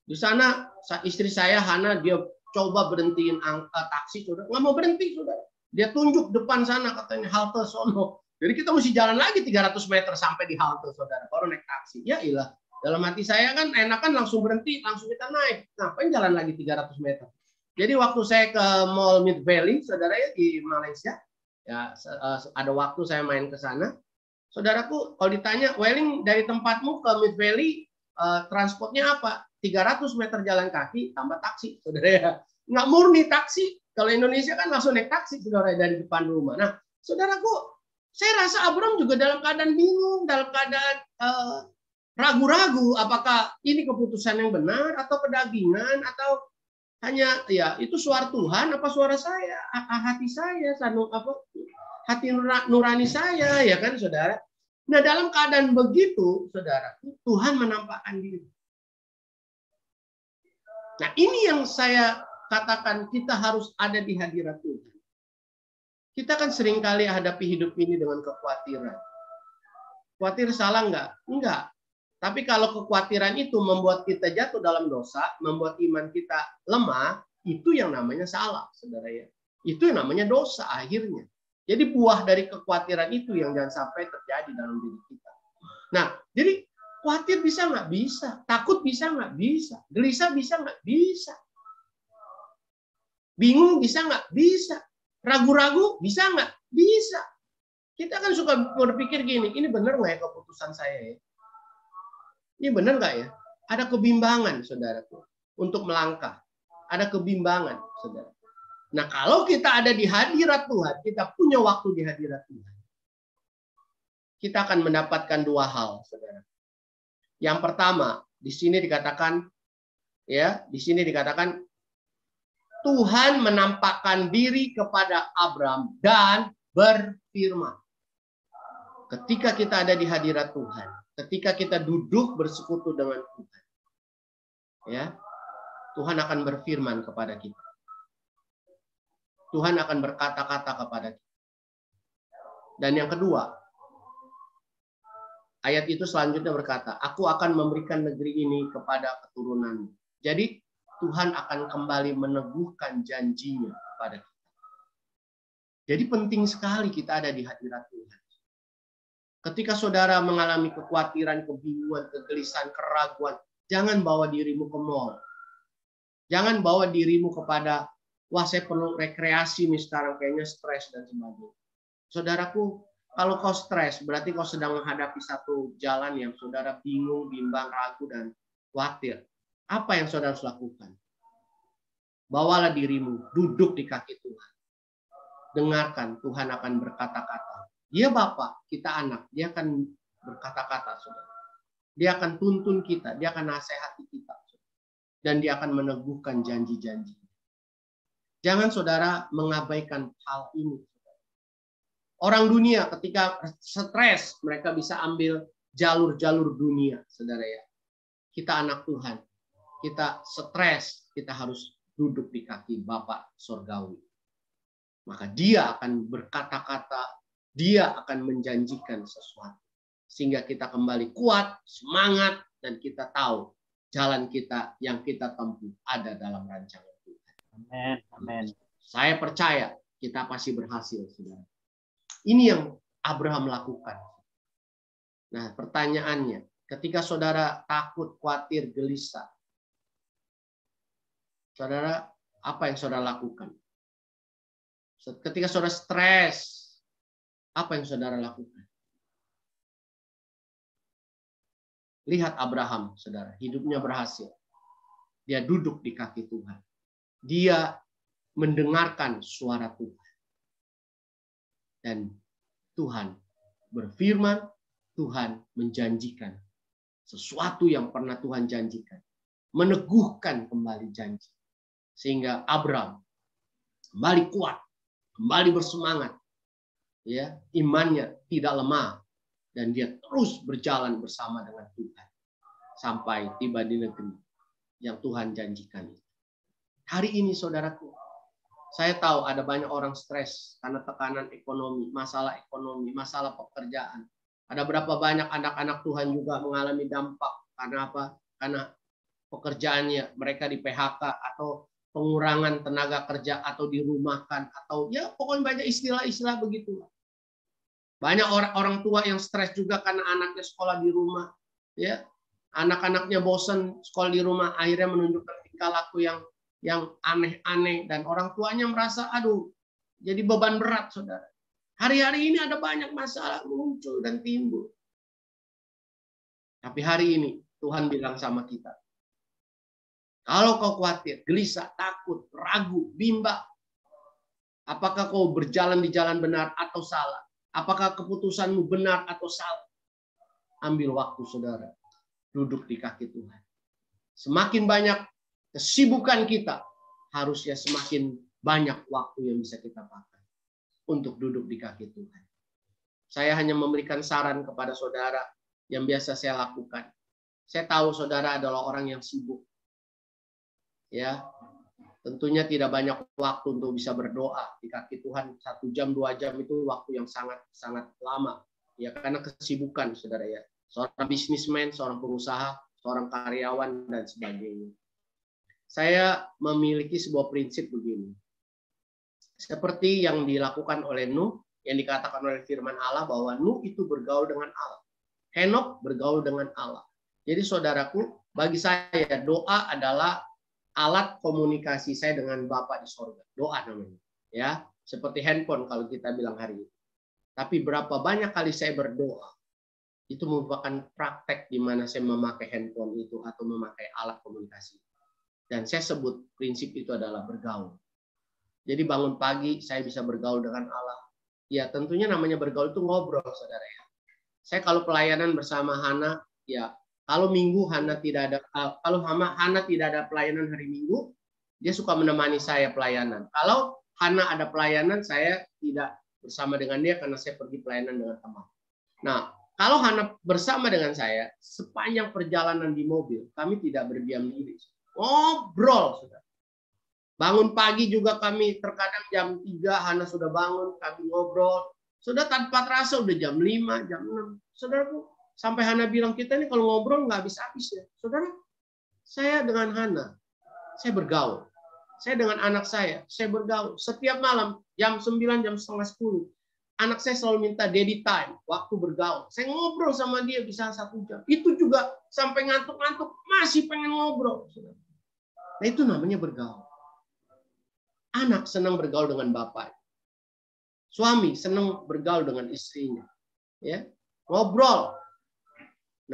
Di sana istri saya Hana dia coba berhentiin taksi, saudara, nggak mau berhenti, saudara. Dia tunjuk depan sana katanya halte sono. Jadi kita mesti jalan lagi 300 meter sampai di halte, saudara, baru naik taksi. Ya ilah, dalam hati saya kan enakan langsung berhenti, langsung kita naik. Ngapain jalan lagi 300 meter? Jadi waktu saya ke Mall Mid Valley, saudara ya, di Malaysia, ya ada waktu saya main ke sana. Saudaraku, kalau ditanya, Welling dari tempatmu ke Mid Valley, transportnya apa? 300 meter jalan kaki, tambah taksi, saudara ya. Nggak murni taksi. Kalau Indonesia kan langsung naik taksi, saudara, dari depan rumah. Nah, saudaraku, saya rasa Abraham juga dalam keadaan bingung, dalam keadaan ragu-ragu, apakah ini keputusan yang benar, atau kedagingan, atau hanya ya itu suara Tuhan, apa suara saya, hati saya, hati nurani saya, ya kan, saudara. Nah, dalam keadaan begitu, saudara, Tuhan menampakkan diri. Nah, ini yang saya katakan, kita harus ada di hadirat Tuhan. Kita kan seringkali hadapi hidup ini dengan kekhawatiran. Khawatir salah enggak? Enggak. Tapi kalau kekhawatiran itu membuat kita jatuh dalam dosa, membuat iman kita lemah, itu yang namanya salah, saudara ya. Itu yang namanya dosa akhirnya. Jadi buah dari kekhawatiran itu yang jangan sampai terjadi dalam diri kita. Nah, jadi khawatir bisa nggak? Bisa. Takut bisa nggak? Bisa. Gelisah bisa nggak? Bisa. Bingung bisa nggak? Bisa. Ragu-ragu bisa nggak? Bisa. Kita kan suka berpikir gini, ini benar nggak ya keputusan saya ya? Ini benar nggak ya? Ada kebimbangan, saudaraku, untuk melangkah. Ada kebimbangan, saudara. Nah, kalau kita ada di hadirat Tuhan, kita punya waktu di hadirat Tuhan, kita akan mendapatkan 2 hal, saudara. Yang pertama, di sini dikatakan, ya, di sini dikatakan Tuhan menampakkan diri kepada Abraham dan berfirman. Ketika kita ada di hadirat Tuhan, ketika kita duduk bersekutu dengan Tuhan, ya, Tuhan akan berfirman kepada kita. Tuhan akan berkata-kata kepada kita. Dan yang kedua, ayat itu selanjutnya berkata, aku akan memberikan negeri ini kepada keturunanmu. Jadi Tuhan akan kembali meneguhkan janjinya kepada kita. Jadi penting sekali kita ada di hadirat Tuhan. Ketika saudara mengalami kekhawatiran, kebingungan, kegelisahan, keraguan, jangan bawa dirimu ke mall. Jangan bawa dirimu kepada, wah saya perlu rekreasi nih sekarang, kayaknya stres dan sebagainya. Saudaraku, kalau kau stres, berarti kau sedang menghadapi satu jalan yang saudara bingung, bimbang, ragu, dan khawatir. Apa yang saudara harus lakukan? Bawalah dirimu, duduk di kaki Tuhan. dengarkan, Tuhan akan berkata-kata. Dia Bapa, kita anak, dia akan berkata-kata, saudara. Dia akan tuntun kita, dia akan nasihati kita. Dan dia akan meneguhkan janji-janji. Jangan saudara mengabaikan hal ini. Orang dunia ketika stres, mereka bisa ambil jalur-jalur dunia, saudara ya. Kita anak Tuhan, kita stres, kita harus duduk di kaki Bapa Surgawi. Maka dia akan berkata-kata, dia akan menjanjikan sesuatu. Sehingga kita kembali kuat, semangat, dan kita tahu jalan kita yang kita tempuh ada dalam rancangan Tuhan. Amin. Amin. Saya percaya kita pasti berhasil, saudara. Ini yang Abraham lakukan. Nah, pertanyaannya, ketika saudara takut, khawatir, gelisah, saudara, apa yang saudara lakukan? Ketika saudara stres, apa yang saudara lakukan? Lihat Abraham, saudara, hidupnya berhasil. Dia duduk di kaki Tuhan. Dia mendengarkan suara Tuhan. Dan Tuhan berfirman, Tuhan menjanjikan sesuatu yang pernah Tuhan janjikan. Meneguhkan kembali janji. Sehingga Abraham kembali kuat, kembali bersemangat. Ya, imannya tidak lemah. Dan dia terus berjalan bersama dengan Tuhan. Sampai tiba di negeri yang Tuhan janjikan. Hari ini saudaraku, saya tahu ada banyak orang stres karena tekanan ekonomi, masalah pekerjaan. Ada berapa banyak anak-anak Tuhan juga mengalami dampak. Karena apa? Karena pekerjaannya, mereka di PHK atau pengurangan tenaga kerja atau dirumahkan. Atau ya pokoknya banyak istilah-istilah begitu. Banyak orang tua yang stres juga karena anaknya sekolah di rumah. Ya, anak-anaknya bosan sekolah di rumah, akhirnya menunjukkan tingkah laku yang aneh-aneh, dan orang tuanya merasa, aduh, jadi beban berat, saudara. Hari-hari ini ada banyak masalah muncul dan timbul. Tapi hari ini Tuhan bilang sama kita, kalau kau khawatir, gelisah, takut, ragu, bimbang, apakah kau berjalan di jalan benar atau salah? Apakah keputusanmu benar atau salah? Ambil waktu, saudara. Duduk di kaki Tuhan. Semakin banyak kesibukan kita, harusnya semakin banyak waktu yang bisa kita pakai untuk duduk di kaki Tuhan. Saya hanya memberikan saran kepada saudara yang biasa saya lakukan. Saya tahu saudara adalah orang yang sibuk. Ya, tentunya tidak banyak waktu untuk bisa berdoa di kaki Tuhan. 1 jam, 2 jam itu waktu yang sangat lama. Ya, karena kesibukan, saudara ya. Seorang bisnismen, seorang pengusaha, seorang karyawan, dan sebagainya. Saya memiliki sebuah prinsip begini. Seperti yang dilakukan oleh Nuh, yang dikatakan oleh firman Allah bahwa Nuh itu bergaul dengan Allah. Henok bergaul dengan Allah. Jadi saudaraku, bagi saya doa adalah alat komunikasi saya dengan Bapa di sorga. Doa namanya. Ya, seperti handphone kalau kita bilang hari ini. Tapi berapa banyak kali saya berdoa, itu merupakan praktek di mana saya memakai handphone itu atau memakai alat komunikasi. Dan saya sebut prinsip itu adalah bergaul. Jadi bangun pagi saya bisa bergaul dengan Allah. Ya tentunya namanya bergaul itu ngobrol, saudara ya. Saya kalau pelayanan bersama Hana, ya kalau Minggu Hana tidak ada, kalau Hana tidak ada pelayanan hari Minggu, dia suka menemani saya pelayanan. Kalau Hana ada pelayanan, saya tidak bersama dengan dia karena saya pergi pelayanan dengan teman. Nah, kalau Hana bersama dengan saya, sepanjang perjalanan di mobil, kami tidak berdiam diri. Ngobrol, saudara. Bangun pagi juga kami terkadang jam 3, Hana sudah bangun, kami ngobrol. Sudah tanpa terasa udah jam 5, jam 6. Saudaraku, sampai Hana bilang, kita ini kalau ngobrol nggak habis-habis ya. Saudara, saya dengan Hana, saya bergaul. Saya dengan anak saya bergaul. Setiap malam, jam 9, jam setengah 10. Anak saya selalu minta daddy time, waktu bergaul. Saya ngobrol sama dia bisa 1 jam. Itu juga sampai ngantuk-ngantuk, masih pengen ngobrol. Nah itu namanya bergaul. Anak senang bergaul dengan bapak. Suami senang bergaul dengan istrinya. Ya, ngobrol.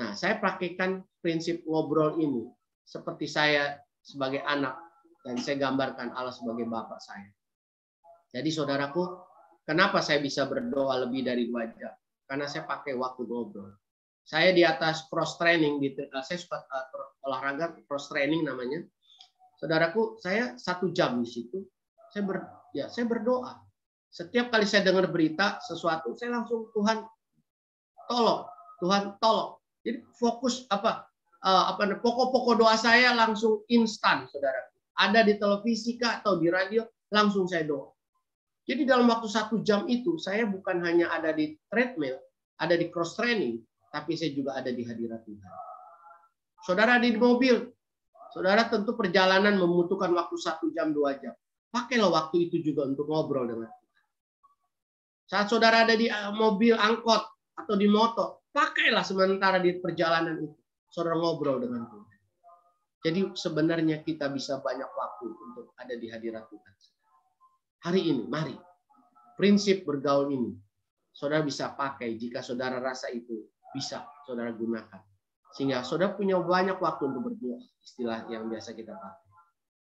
Nah, saya praktikkan prinsip ngobrol ini seperti saya sebagai anak dan saya gambarkan Allah sebagai bapak saya. Jadi saudaraku, Kenapa saya bisa berdoa lebih dari 2 jam? Karena saya pakai waktu ngobrol. Saya di atas cross training, saya suka olahraga cross training namanya. Saudaraku, saya 1 jam di situ. Saya berdoa. Setiap kali saya dengar berita sesuatu, saya langsung Tuhan tolong, Tuhan tolong. Jadi fokus pokok-pokok doa saya langsung instan, saudara. Ada di televisi kah atau di radio, langsung saya doa. Jadi dalam waktu 1 jam itu, saya bukan hanya ada di treadmill, ada di cross training, tapi saya juga ada di hadirat Tuhan. Saudara di mobil, saudara tentu perjalanan membutuhkan waktu 1 jam, 2 jam. Pakailah waktu itu juga untuk ngobrol dengan Tuhan. Saat saudara ada di mobil angkot atau di motor, pakailah sementara di perjalanan itu. Saudara ngobrol dengan Tuhan. Jadi sebenarnya kita bisa banyak waktu untuk ada di hadirat Tuhan. Hari ini, mari. Prinsip bergaul ini, saudara bisa pakai jika saudara rasa itu bisa saudara gunakan. Sehingga saudara punya banyak waktu untuk berdoa, istilah yang biasa kita pakai.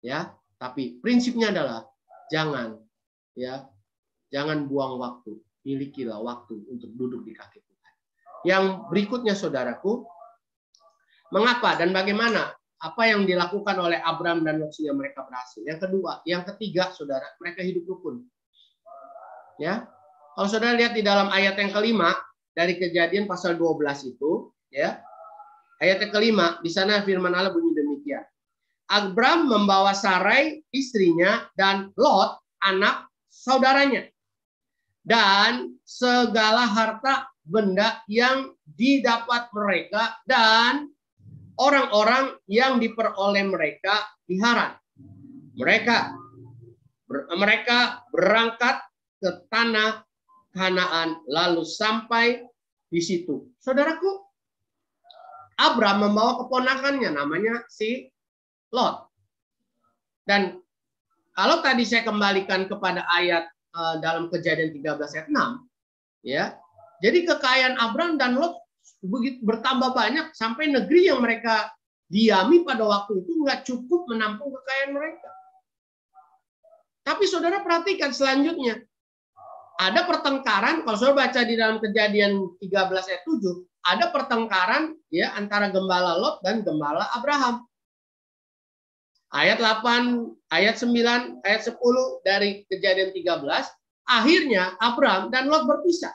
Ya, tapi prinsipnya adalah jangan buang waktu. Milikilah waktu untuk duduk di kaki Tuhan. Yang berikutnya saudaraku, mengapa dan bagaimana apa yang dilakukan oleh Abraham dan Lot sehingga mereka berhasil. Yang ketiga, saudara, mereka hidup rukun. Ya, kalau saudara lihat di dalam ayat yang kelima dari Kejadian pasal 12 itu, ya, ayat yang kelima di sana firman Allah bunyi demikian. Abraham membawa Sarai istrinya dan Lot anak saudaranya dan segala harta benda yang didapat mereka dan orang-orang yang diperoleh mereka di Haran. Mereka berangkat ke tanah Kanaan lalu sampai di situ. Saudaraku, Abraham membawa keponakannya namanya si Lot. Dan kalau tadi saya kembalikan kepada ayat dalam Kejadian 13 ayat 6, ya. Jadi kekayaan Abraham dan Lot begitu bertambah banyak sampai negeri yang mereka diami pada waktu itu nggak cukup menampung kekayaan mereka. Tapi saudara perhatikan selanjutnya. Ada pertengkaran, kalau saudara baca di dalam Kejadian 13 ayat 7, ada pertengkaran ya antara gembala Lot dan gembala Abraham. Ayat 8, ayat 9, ayat 10 dari Kejadian 13, akhirnya Abraham dan Lot berpisah.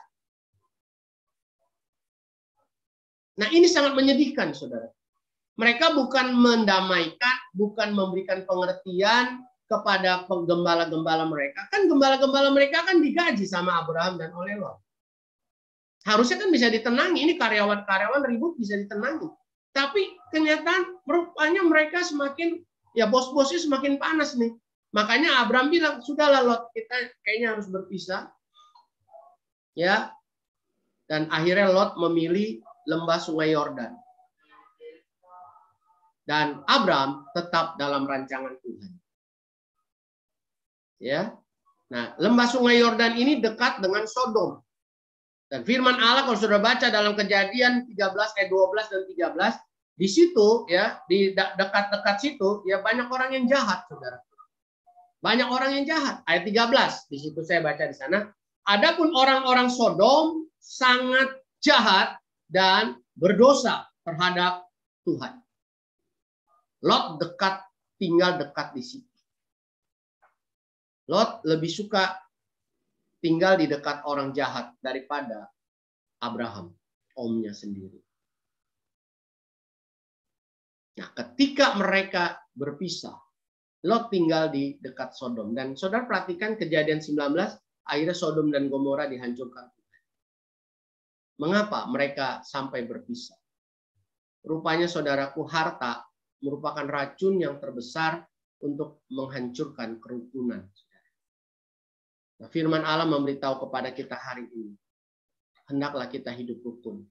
Nah, ini sangat menyedihkan, saudara. Mereka bukan mendamaikan, bukan memberikan pengertian kepada gembala-gembala mereka. Kan gembala-gembala mereka kan digaji sama Abraham dan oleh Lot. Harusnya kan bisa ditenangi. Ini karyawan-karyawan ribut bisa ditenangi. Tapi kenyataan rupanya mereka semakin, ya bos-bosnya semakin panas nih. Makanya Abraham bilang, sudahlah Lot, kita kayaknya harus berpisah. Ya. Dan akhirnya Lot memilih lembah Sungai Yordan. Dan Abraham tetap dalam rancangan Tuhan. Ya. Nah, lembah Sungai Yordan ini dekat dengan Sodom. Dan firman Allah kalau sudah baca dalam Kejadian 13 ayat 12 dan 13, di situ ya, di dekat-dekat situ ya banyak orang yang jahat, Saudara. Banyak orang yang jahat. Ayat 13, di situ saya baca di sana. Adapun orang-orang Sodom sangat jahat dan berdosa terhadap Tuhan. Lot tinggal dekat di situ. Lot lebih suka tinggal di dekat orang jahat daripada Abraham, omnya sendiri. Nah, ketika mereka berpisah, Lot tinggal di dekat Sodom. Dan saudara perhatikan Kejadian 19, akhirnya Sodom dan Gomora dihancurkan. Mengapa mereka sampai berpisah? Rupanya saudaraku, harta merupakan racun yang terbesar untuk menghancurkan kerukunan. Nah, firman Allah memberitahu kepada kita hari ini, hendaklah kita hidup rukun.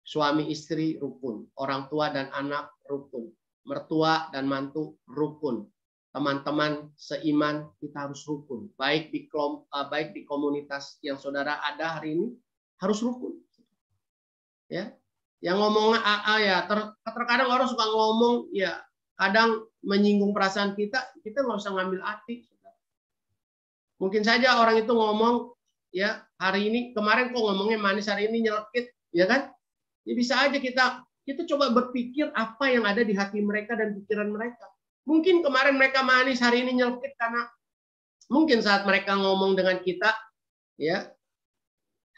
Suami istri rukun, orang tua dan anak rukun, mertua dan mantu rukun, teman-teman seiman kita harus rukun. Baik di komunitas yang saudara ada hari ini, harus rukun. Ya, yang ngomong ya terkadang orang suka ngomong ya kadang menyinggung perasaan kita nggak usah ngambil hati. Mungkin saja orang itu ngomong ya hari ini, kemarin kok ngomongnya manis, hari ini nyelekit, ya kan? Ya bisa aja kita coba berpikir apa yang ada di hati mereka dan pikiran mereka. Mungkin kemarin mereka manis, hari ini nyelekit karena mungkin saat mereka ngomong dengan kita, ya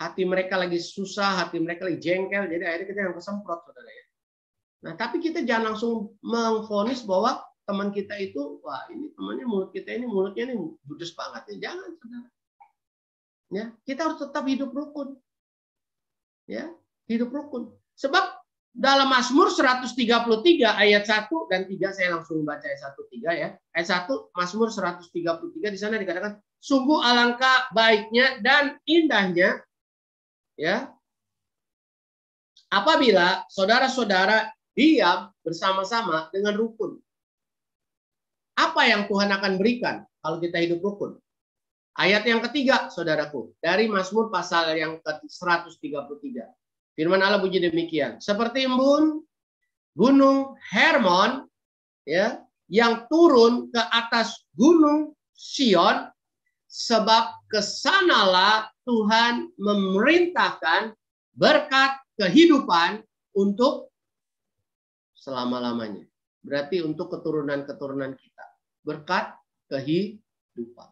hati mereka lagi susah, hati mereka lagi jengkel, jadi akhirnya kita yang kesemprot, saudara ya. Nah, tapi kita jangan langsung mengvonis bahwa teman kita itu, wah ini temannya mulutnya ini judes banget ya. Jangan, saudara. Ya, kita harus tetap hidup rukun. Ya, hidup rukun. Sebab dalam Mazmur 133 ayat 1 dan 3, saya langsung baca ayat 1 3 ya. Ayat 1 Mazmur 133 di sana dikatakan, sungguh alangkah baiknya dan indahnya ya apabila saudara-saudara diam bersama-sama dengan rukun. Apa yang Tuhan akan berikan kalau kita hidup rukun? Ayat yang ketiga, saudaraku, dari Mazmur pasal yang ke-133. Firman Allah bunyi demikian. Seperti embun gunung Hermon ya, yang turun ke atas gunung Sion, sebab kesanalah Tuhan memerintahkan berkat kehidupan untuk selama-lamanya. Berarti untuk keturunan-keturunan kita. Berkat kehidupan.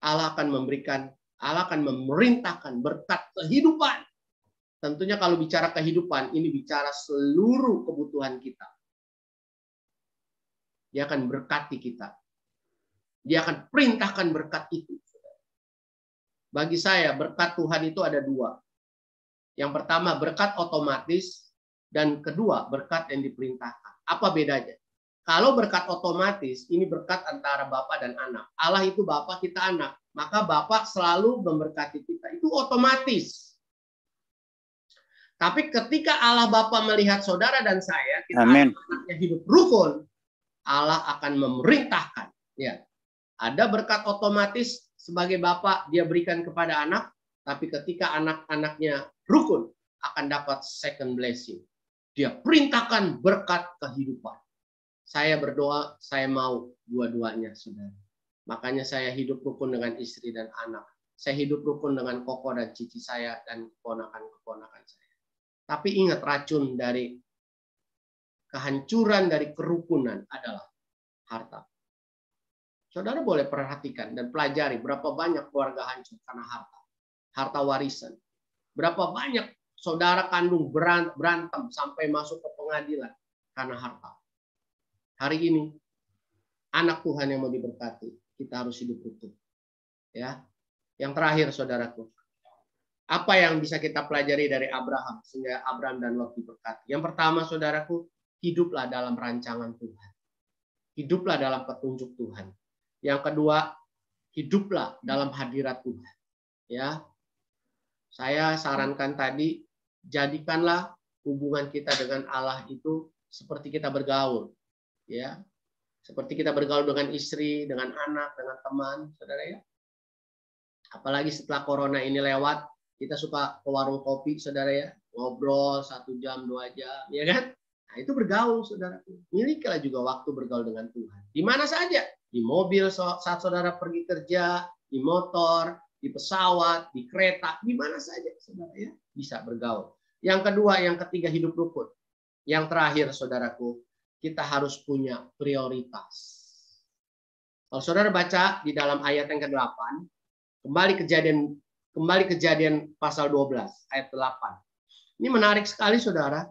Allah akan memerintahkan berkat kehidupan. Tentunya kalau bicara kehidupan, ini bicara seluruh kebutuhan kita. Dia akan berkati kita. Dia akan perintahkan berkat itu. Bagi saya, berkat Tuhan itu ada dua. Yang pertama, berkat otomatis. Dan kedua, berkat yang diperintahkan. Apa bedanya? Kalau berkat otomatis, ini berkat antara Bapa dan anak. Allah itu Bapa, kita anak. Maka Bapa selalu memberkati kita. Itu otomatis. Tapi ketika Allah Bapa melihat saudara dan saya, kita anaknya hidup rukun, Allah akan memerintahkan. Ya, ada berkat otomatis sebagai Bapa dia berikan kepada anak, tapi ketika anak-anaknya rukun akan dapat second blessing. Dia perintahkan berkat kehidupan. Saya berdoa, saya mau dua-duanya, saudara. Makanya saya hidup rukun dengan istri dan anak. Saya hidup rukun dengan koko dan cici saya dan keponakan-keponakan saya. Tapi ingat, racun dari kehancuran dari kerukunan adalah harta. Saudara boleh perhatikan dan pelajari berapa banyak keluarga hancur karena harta. Harta warisan. Berapa banyak saudara kandung berantem sampai masuk ke pengadilan karena harta. Hari ini, anak Tuhan yang mau diberkati, kita harus hidup rukun. Ya. Yang terakhir, saudaraku. Apa yang bisa kita pelajari dari Abraham sehingga Abraham dan Lot diberkati? Yang pertama, saudaraku, hiduplah dalam rancangan Tuhan. Hiduplah dalam petunjuk Tuhan. Yang kedua, hiduplah dalam hadirat Tuhan. Ya. Saya sarankan tadi, jadikanlah hubungan kita dengan Allah itu seperti kita bergaul. Ya. Seperti kita bergaul dengan istri, dengan anak, dengan teman, saudara ya. Apalagi setelah corona ini lewat, kita suka ke warung kopi, saudara ya, ngobrol 1 jam, 2 jam, ya kan? Nah, itu bergaul, saudara. Milikilah juga waktu bergaul dengan Tuhan. Di mana saja, di mobil saat saudara pergi kerja, di motor, di pesawat, di kereta, di mana saja, saudara ya, bisa bergaul. Yang kedua, yang ketiga, hidup rukun. Yang terakhir, saudaraku, kita harus punya prioritas. Kalau saudara baca di dalam ayat yang ke-8, Kembali kejadian pasal 12 ayat 8. Ini menarik sekali, saudara.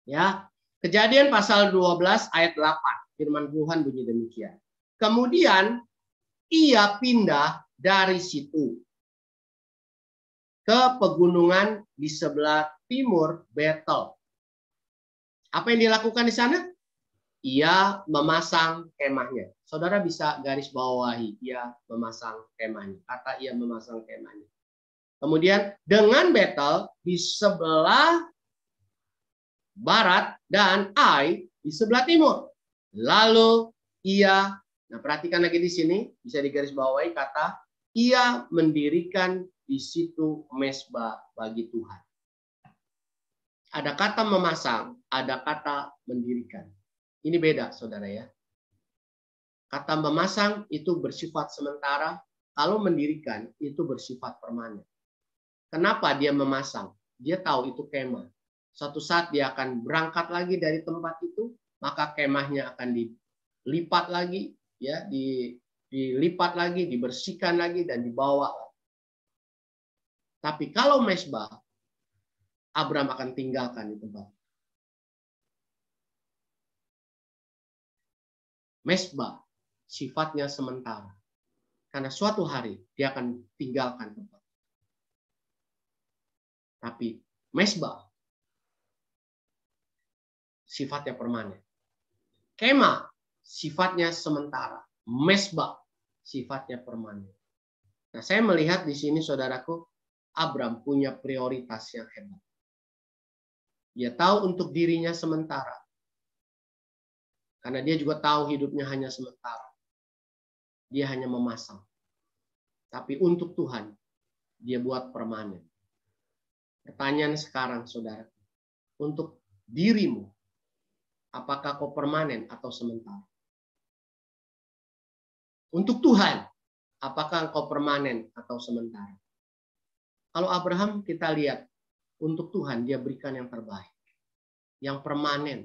Ya, Kejadian pasal 12 ayat 8. Firman Tuhan bunyi demikian. Kemudian ia pindah dari situ ke pegunungan di sebelah timur Betel. Apa yang dilakukan di sana? Ia memasang kemahnya. Saudara bisa garis bawahi, ia memasang kemahnya. Kata ia memasang kemahnya. Kemudian dengan Betel di sebelah barat dan Ai di sebelah timur. Lalu ia, nah perhatikan lagi di sini, bisa digaris bawahi kata, ia mendirikan di situ mezbah bagi Tuhan. Ada kata memasang, ada kata mendirikan. Ini beda, saudara ya. Kata memasang itu bersifat sementara, kalau mendirikan itu bersifat permanen. Kenapa dia memasang? Dia tahu itu kemah. Suatu saat dia akan berangkat lagi dari tempat itu, maka kemahnya akan dilipat lagi, ya, dilipat lagi, dibersihkan lagi, dan dibawa. Tapi kalau mesbah, Abram akan tinggalkan di tempat. Mesbah sifatnya sementara. Karena suatu hari dia akan tinggalkan tempat. Tapi mesbah sifatnya permanen. Kemah sifatnya sementara. Mesbah sifatnya permanen. Nah, saya melihat di sini, saudaraku, Abram punya prioritas yang hebat. Dia tahu untuk dirinya sementara. Karena dia juga tahu hidupnya hanya sementara. Dia hanya memasang. Tapi untuk Tuhan, dia buat permanen. Pertanyaan sekarang, saudara. Untuk dirimu, apakah kau permanen atau sementara? Untuk Tuhan, apakah engkau permanen atau sementara? Kalau Abraham kita lihat, untuk Tuhan dia berikan yang terbaik. Yang permanen.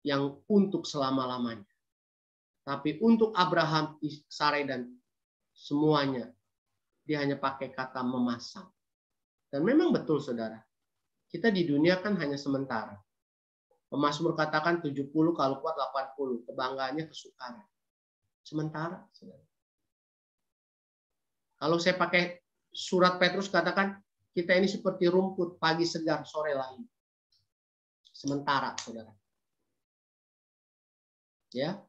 Yang untuk selama-lamanya. Tapi untuk Abraham, Sarai, dan semuanya, dia hanya pakai kata memasang. Dan memang betul, saudara. Kita di dunia kan hanya sementara. Pemazmur katakan 70, kalau kuat 80. Kebanggaannya kesukaran. Sementara, saudara. Kalau saya pakai surat Petrus katakan, kita ini seperti rumput, pagi segar, sore lain. Sementara, saudara. Ya.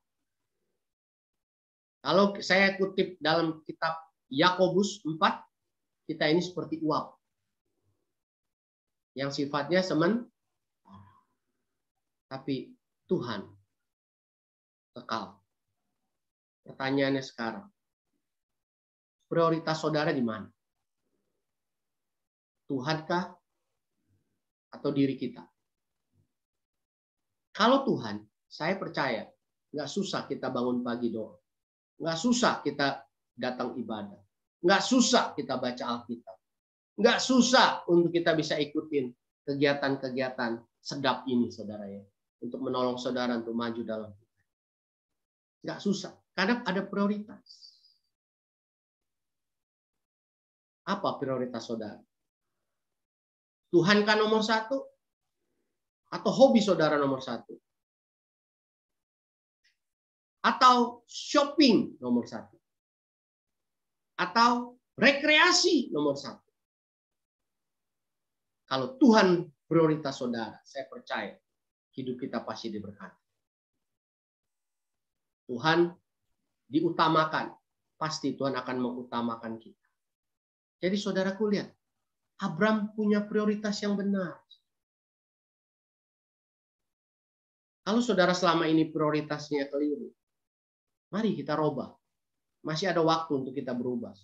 Kalau saya kutip dalam kitab Yakobus 4, kita ini seperti uap. Yang sifatnya sementara. Tapi Tuhan kekal. Pertanyaannya sekarang, prioritas saudara di mana? Tuhankah atau diri kita? Kalau Tuhan, saya percaya, nggak susah kita bangun pagi doa. Nggak susah kita datang ibadah. Nggak susah kita baca Alkitab. Nggak susah untuk kita bisa ikutin kegiatan-kegiatan sedap ini, saudara ya. Untuk menolong saudara untuk maju dalam kita. Nggak susah. Karena ada prioritas. Apa prioritas saudara? Tuhan kan nomor 1? Atau hobi saudara nomor 1? Atau shopping nomor 1? Atau rekreasi nomor 1? Kalau Tuhan prioritas saudara, saya percaya hidup kita pasti diberkati. Tuhan diutamakan, pasti Tuhan akan mengutamakan kita. Jadi saudaraku lihat, Abram punya prioritas yang benar. Kalau saudara selama ini prioritasnya keliru, mari kita rubah. Masih ada waktu untuk kita berubah.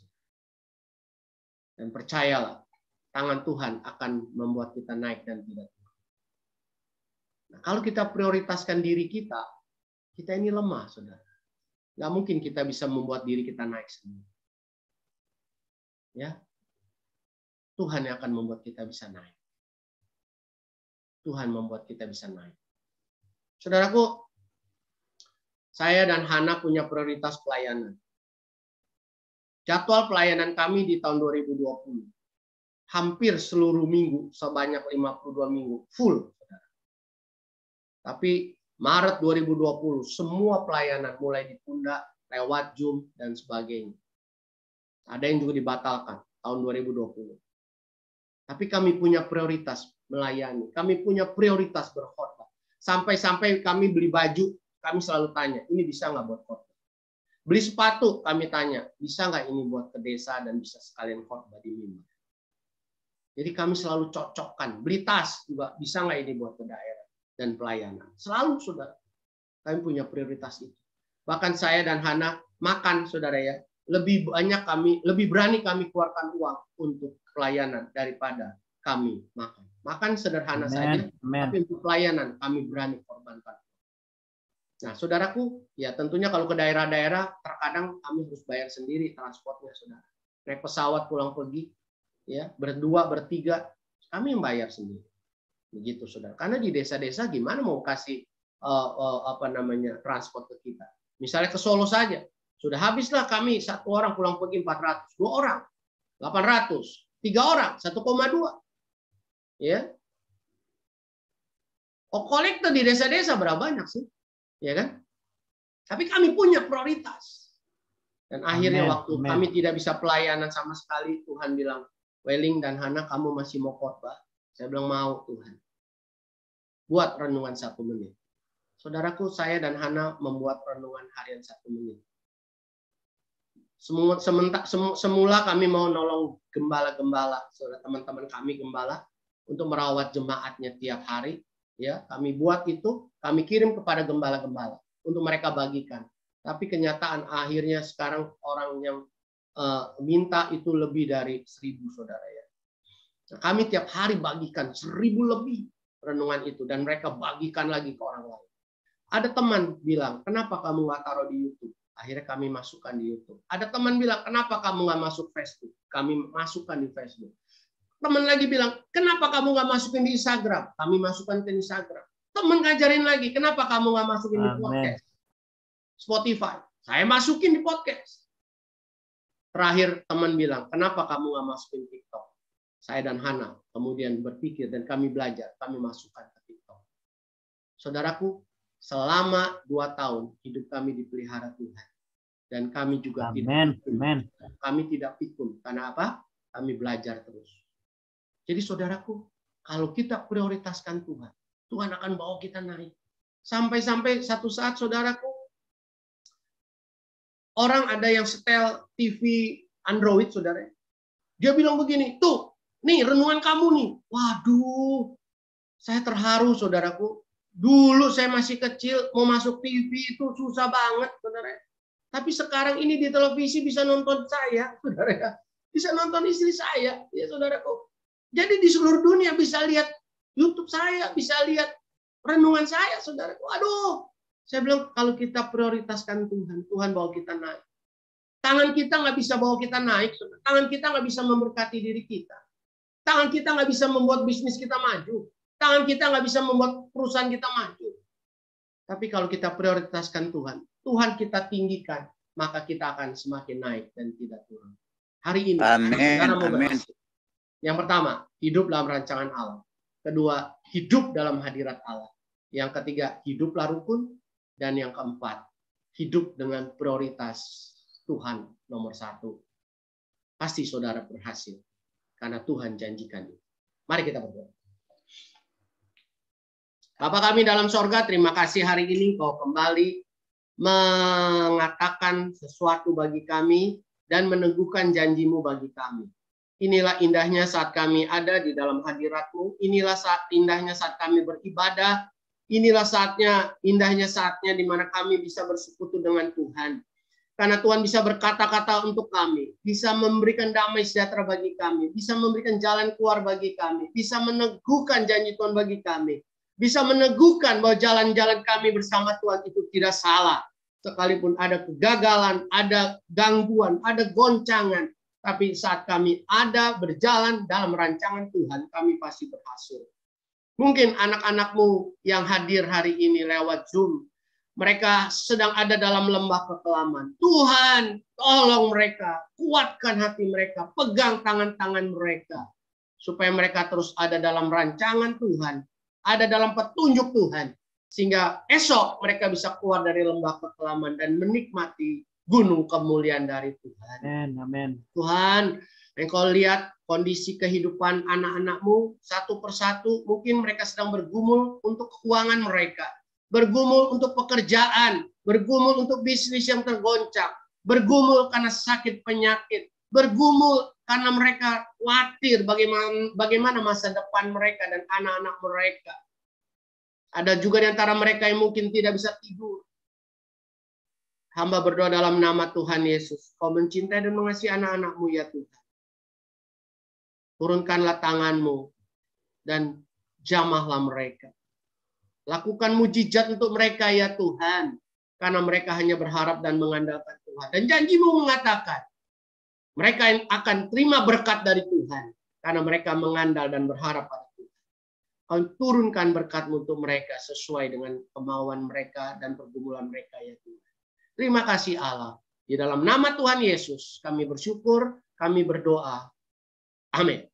Dan percayalah, tangan Tuhan akan membuat kita naik dan tidak turun. Nah, kalau kita prioritaskan diri kita ini lemah, saudara. Nggak mungkin kita bisa membuat diri kita naik sendiri. Ya, Tuhan yang akan membuat kita bisa naik. Tuhan membuat kita bisa naik. Saudaraku, saya dan Hana punya prioritas pelayanan. Jadwal pelayanan kami di tahun 2020. Hampir seluruh minggu, sebanyak 52 minggu, full. Tapi Maret 2020, semua pelayanan mulai ditunda lewat Zoom dan sebagainya. Ada yang juga dibatalkan tahun 2020. Tapi kami punya prioritas melayani. Kami punya prioritas berkhotbah. Sampai-sampai kami beli baju, kami selalu tanya, ini bisa nggak buat khotbah? Beli sepatu, kami tanya, bisa nggak ini buat ke desa dan bisa sekalian khotbah di mimbar? Jadi kami selalu cocokkan. Beli tas juga, bisa nggak ini buat ke daerah dan pelayanan? Selalu, saudara. Kami punya prioritas itu. Bahkan saya dan Hana makan, saudara ya. Lebih berani kami keluarkan uang untuk pelayanan daripada kami makan. Makan sederhana saja, tapi untuk pelayanan kami berani korbankan. Nah, saudaraku, ya tentunya kalau ke daerah-daerah, terkadang kami harus bayar sendiri transportnya, saudara. Naik pesawat pulang pergi, ya berdua, bertiga, kami yang bayar sendiri. Begitu, saudara. Karena di desa-desa gimana mau kasih transport ke kita? Misalnya ke Solo saja, sudah habislah kami satu orang pulang pergi 400, dua orang 800, tiga orang 1,2, ya. Kolektor di desa-desa berapa banyak sih? Ya kan? Tapi kami punya prioritas. Dan akhirnya waktu kami tidak bisa pelayanan sama sekali, Tuhan bilang, Weling dan Hana, kamu masih mau khotbah? Saya bilang, mau Tuhan. Buat renungan 1 menit. Saudaraku, saya dan Hana membuat renungan harian 1 menit. Semula kami mau nolong gembala-gembala, saudara, teman-teman kami gembala, untuk merawat jemaatnya tiap hari. Ya, kami buat itu, kami kirim kepada gembala-gembala untuk mereka bagikan. Tapi kenyataan akhirnya sekarang orang yang minta itu lebih dari 1.000, saudara ya. Nah, kami tiap hari bagikan 1.000 lebih renungan itu, dan mereka bagikan lagi ke orang lain. Ada teman bilang, kenapa kamu nggak taruh di YouTube? Akhirnya kami masukkan di YouTube. Ada teman bilang, kenapa kamu nggak masuk Facebook? Kami masukkan di Facebook. Teman lagi bilang, kenapa kamu nggak masukin di Instagram? Kami masukkan ke Instagram. Teman ngajarin lagi, kenapa kamu nggak masukin di podcast? Spotify. Saya masukin di podcast. Terakhir teman bilang, kenapa kamu nggak masukin TikTok? Saya dan Hana kemudian berpikir dan kami belajar, kami masukkan ke TikTok. Saudaraku, selama 2 tahun hidup kami dipelihara Tuhan. Dan kami juga kami tidak pikun. Karena apa? Kami belajar terus. Jadi saudaraku, kalau kita prioritaskan Tuhan, Tuhan akan bawa kita naik. Sampai-sampai satu saat, saudaraku, orang ada yang setel TV Android, saudara. Dia bilang begini, tuh, nih renungan kamu nih. Waduh, saya terharu, saudaraku. Dulu saya masih kecil, mau masuk TV itu susah banget, saudara. Tapi sekarang ini di televisi bisa nonton saya, saudara. Bisa nonton istri saya, ya saudaraku. Jadi di seluruh dunia bisa lihat YouTube saya, bisa lihat renungan saya, saudara. Waduh, saya bilang kalau kita prioritaskan Tuhan, Tuhan bawa kita naik. Tangan kita nggak bisa bawa kita naik, saudara. Tangan kita nggak bisa memberkati diri kita. Tangan kita nggak bisa membuat bisnis kita maju. Tangan kita nggak bisa membuat perusahaan kita maju. Tapi kalau kita prioritaskan Tuhan, Tuhan kita tinggikan, maka kita akan semakin naik dan tidak turun. Hari ini, saudara mau berhasil. Yang pertama, hidup dalam rancangan Allah. Kedua, hidup dalam hadirat Allah. Yang ketiga, hiduplah rukun. Dan yang keempat, hidup dengan prioritas Tuhan nomor 1. Pasti saudara berhasil. Karena Tuhan janjikan itu. Mari kita berdoa. Bapa kami dalam sorga, terima kasih hari ini Kau kembali mengatakan sesuatu bagi kami dan meneguhkan janjimu bagi kami. Inilah indahnya saat kami ada di dalam hadirat-Mu. Inilah saat indahnya saat kami beribadah. Inilah indahnya saatnya di mana kami bisa bersekutu dengan Tuhan. Karena Tuhan bisa berkata-kata untuk kami. Bisa memberikan damai sejahtera bagi kami. Bisa memberikan jalan keluar bagi kami. Bisa meneguhkan janji Tuhan bagi kami. Bisa meneguhkan bahwa jalan-jalan kami bersama Tuhan itu tidak salah. Sekalipun ada kegagalan, ada gangguan, ada goncangan. Tapi saat kami ada berjalan dalam rancangan Tuhan, kami pasti berhasil. Mungkin anak-anak-Mu yang hadir hari ini lewat Zoom, mereka sedang ada dalam lembah kekelaman. Tuhan, tolong mereka, kuatkan hati mereka, pegang tangan-tangan mereka. Supaya mereka terus ada dalam rancangan Tuhan, ada dalam petunjuk Tuhan. Sehingga esok mereka bisa keluar dari lembah kekelaman dan menikmati gunung kemuliaan dari Tuhan. Amin. Tuhan, Engkau lihat kondisi kehidupan anak-anak-Mu satu persatu. Mungkin mereka sedang bergumul untuk keuangan mereka. Bergumul untuk pekerjaan. Bergumul untuk bisnis yang tergoncang. Bergumul karena sakit penyakit. Bergumul karena mereka khawatir bagaimana masa depan mereka dan anak-anak mereka. Ada juga di antara mereka yang mungkin tidak bisa tidur. Hamba berdoa dalam nama Tuhan Yesus. Kau mencintai dan mengasihi anak-anak-Mu ya Tuhan. Turunkanlah tangan-Mu dan jamahlah mereka. Lakukan mujizat untuk mereka ya Tuhan. Karena mereka hanya berharap dan mengandalkan Tuhan. Dan janji-Mu mengatakan, mereka akan terima berkat dari Tuhan. Karena mereka mengandal dan berharap pada Tuhan. Kau turunkan berkat-Mu untuk mereka sesuai dengan kemauan mereka dan pergumulan mereka ya Tuhan. Terima kasih Allah. Di dalam nama Tuhan Yesus kami bersyukur, kami berdoa. Amin.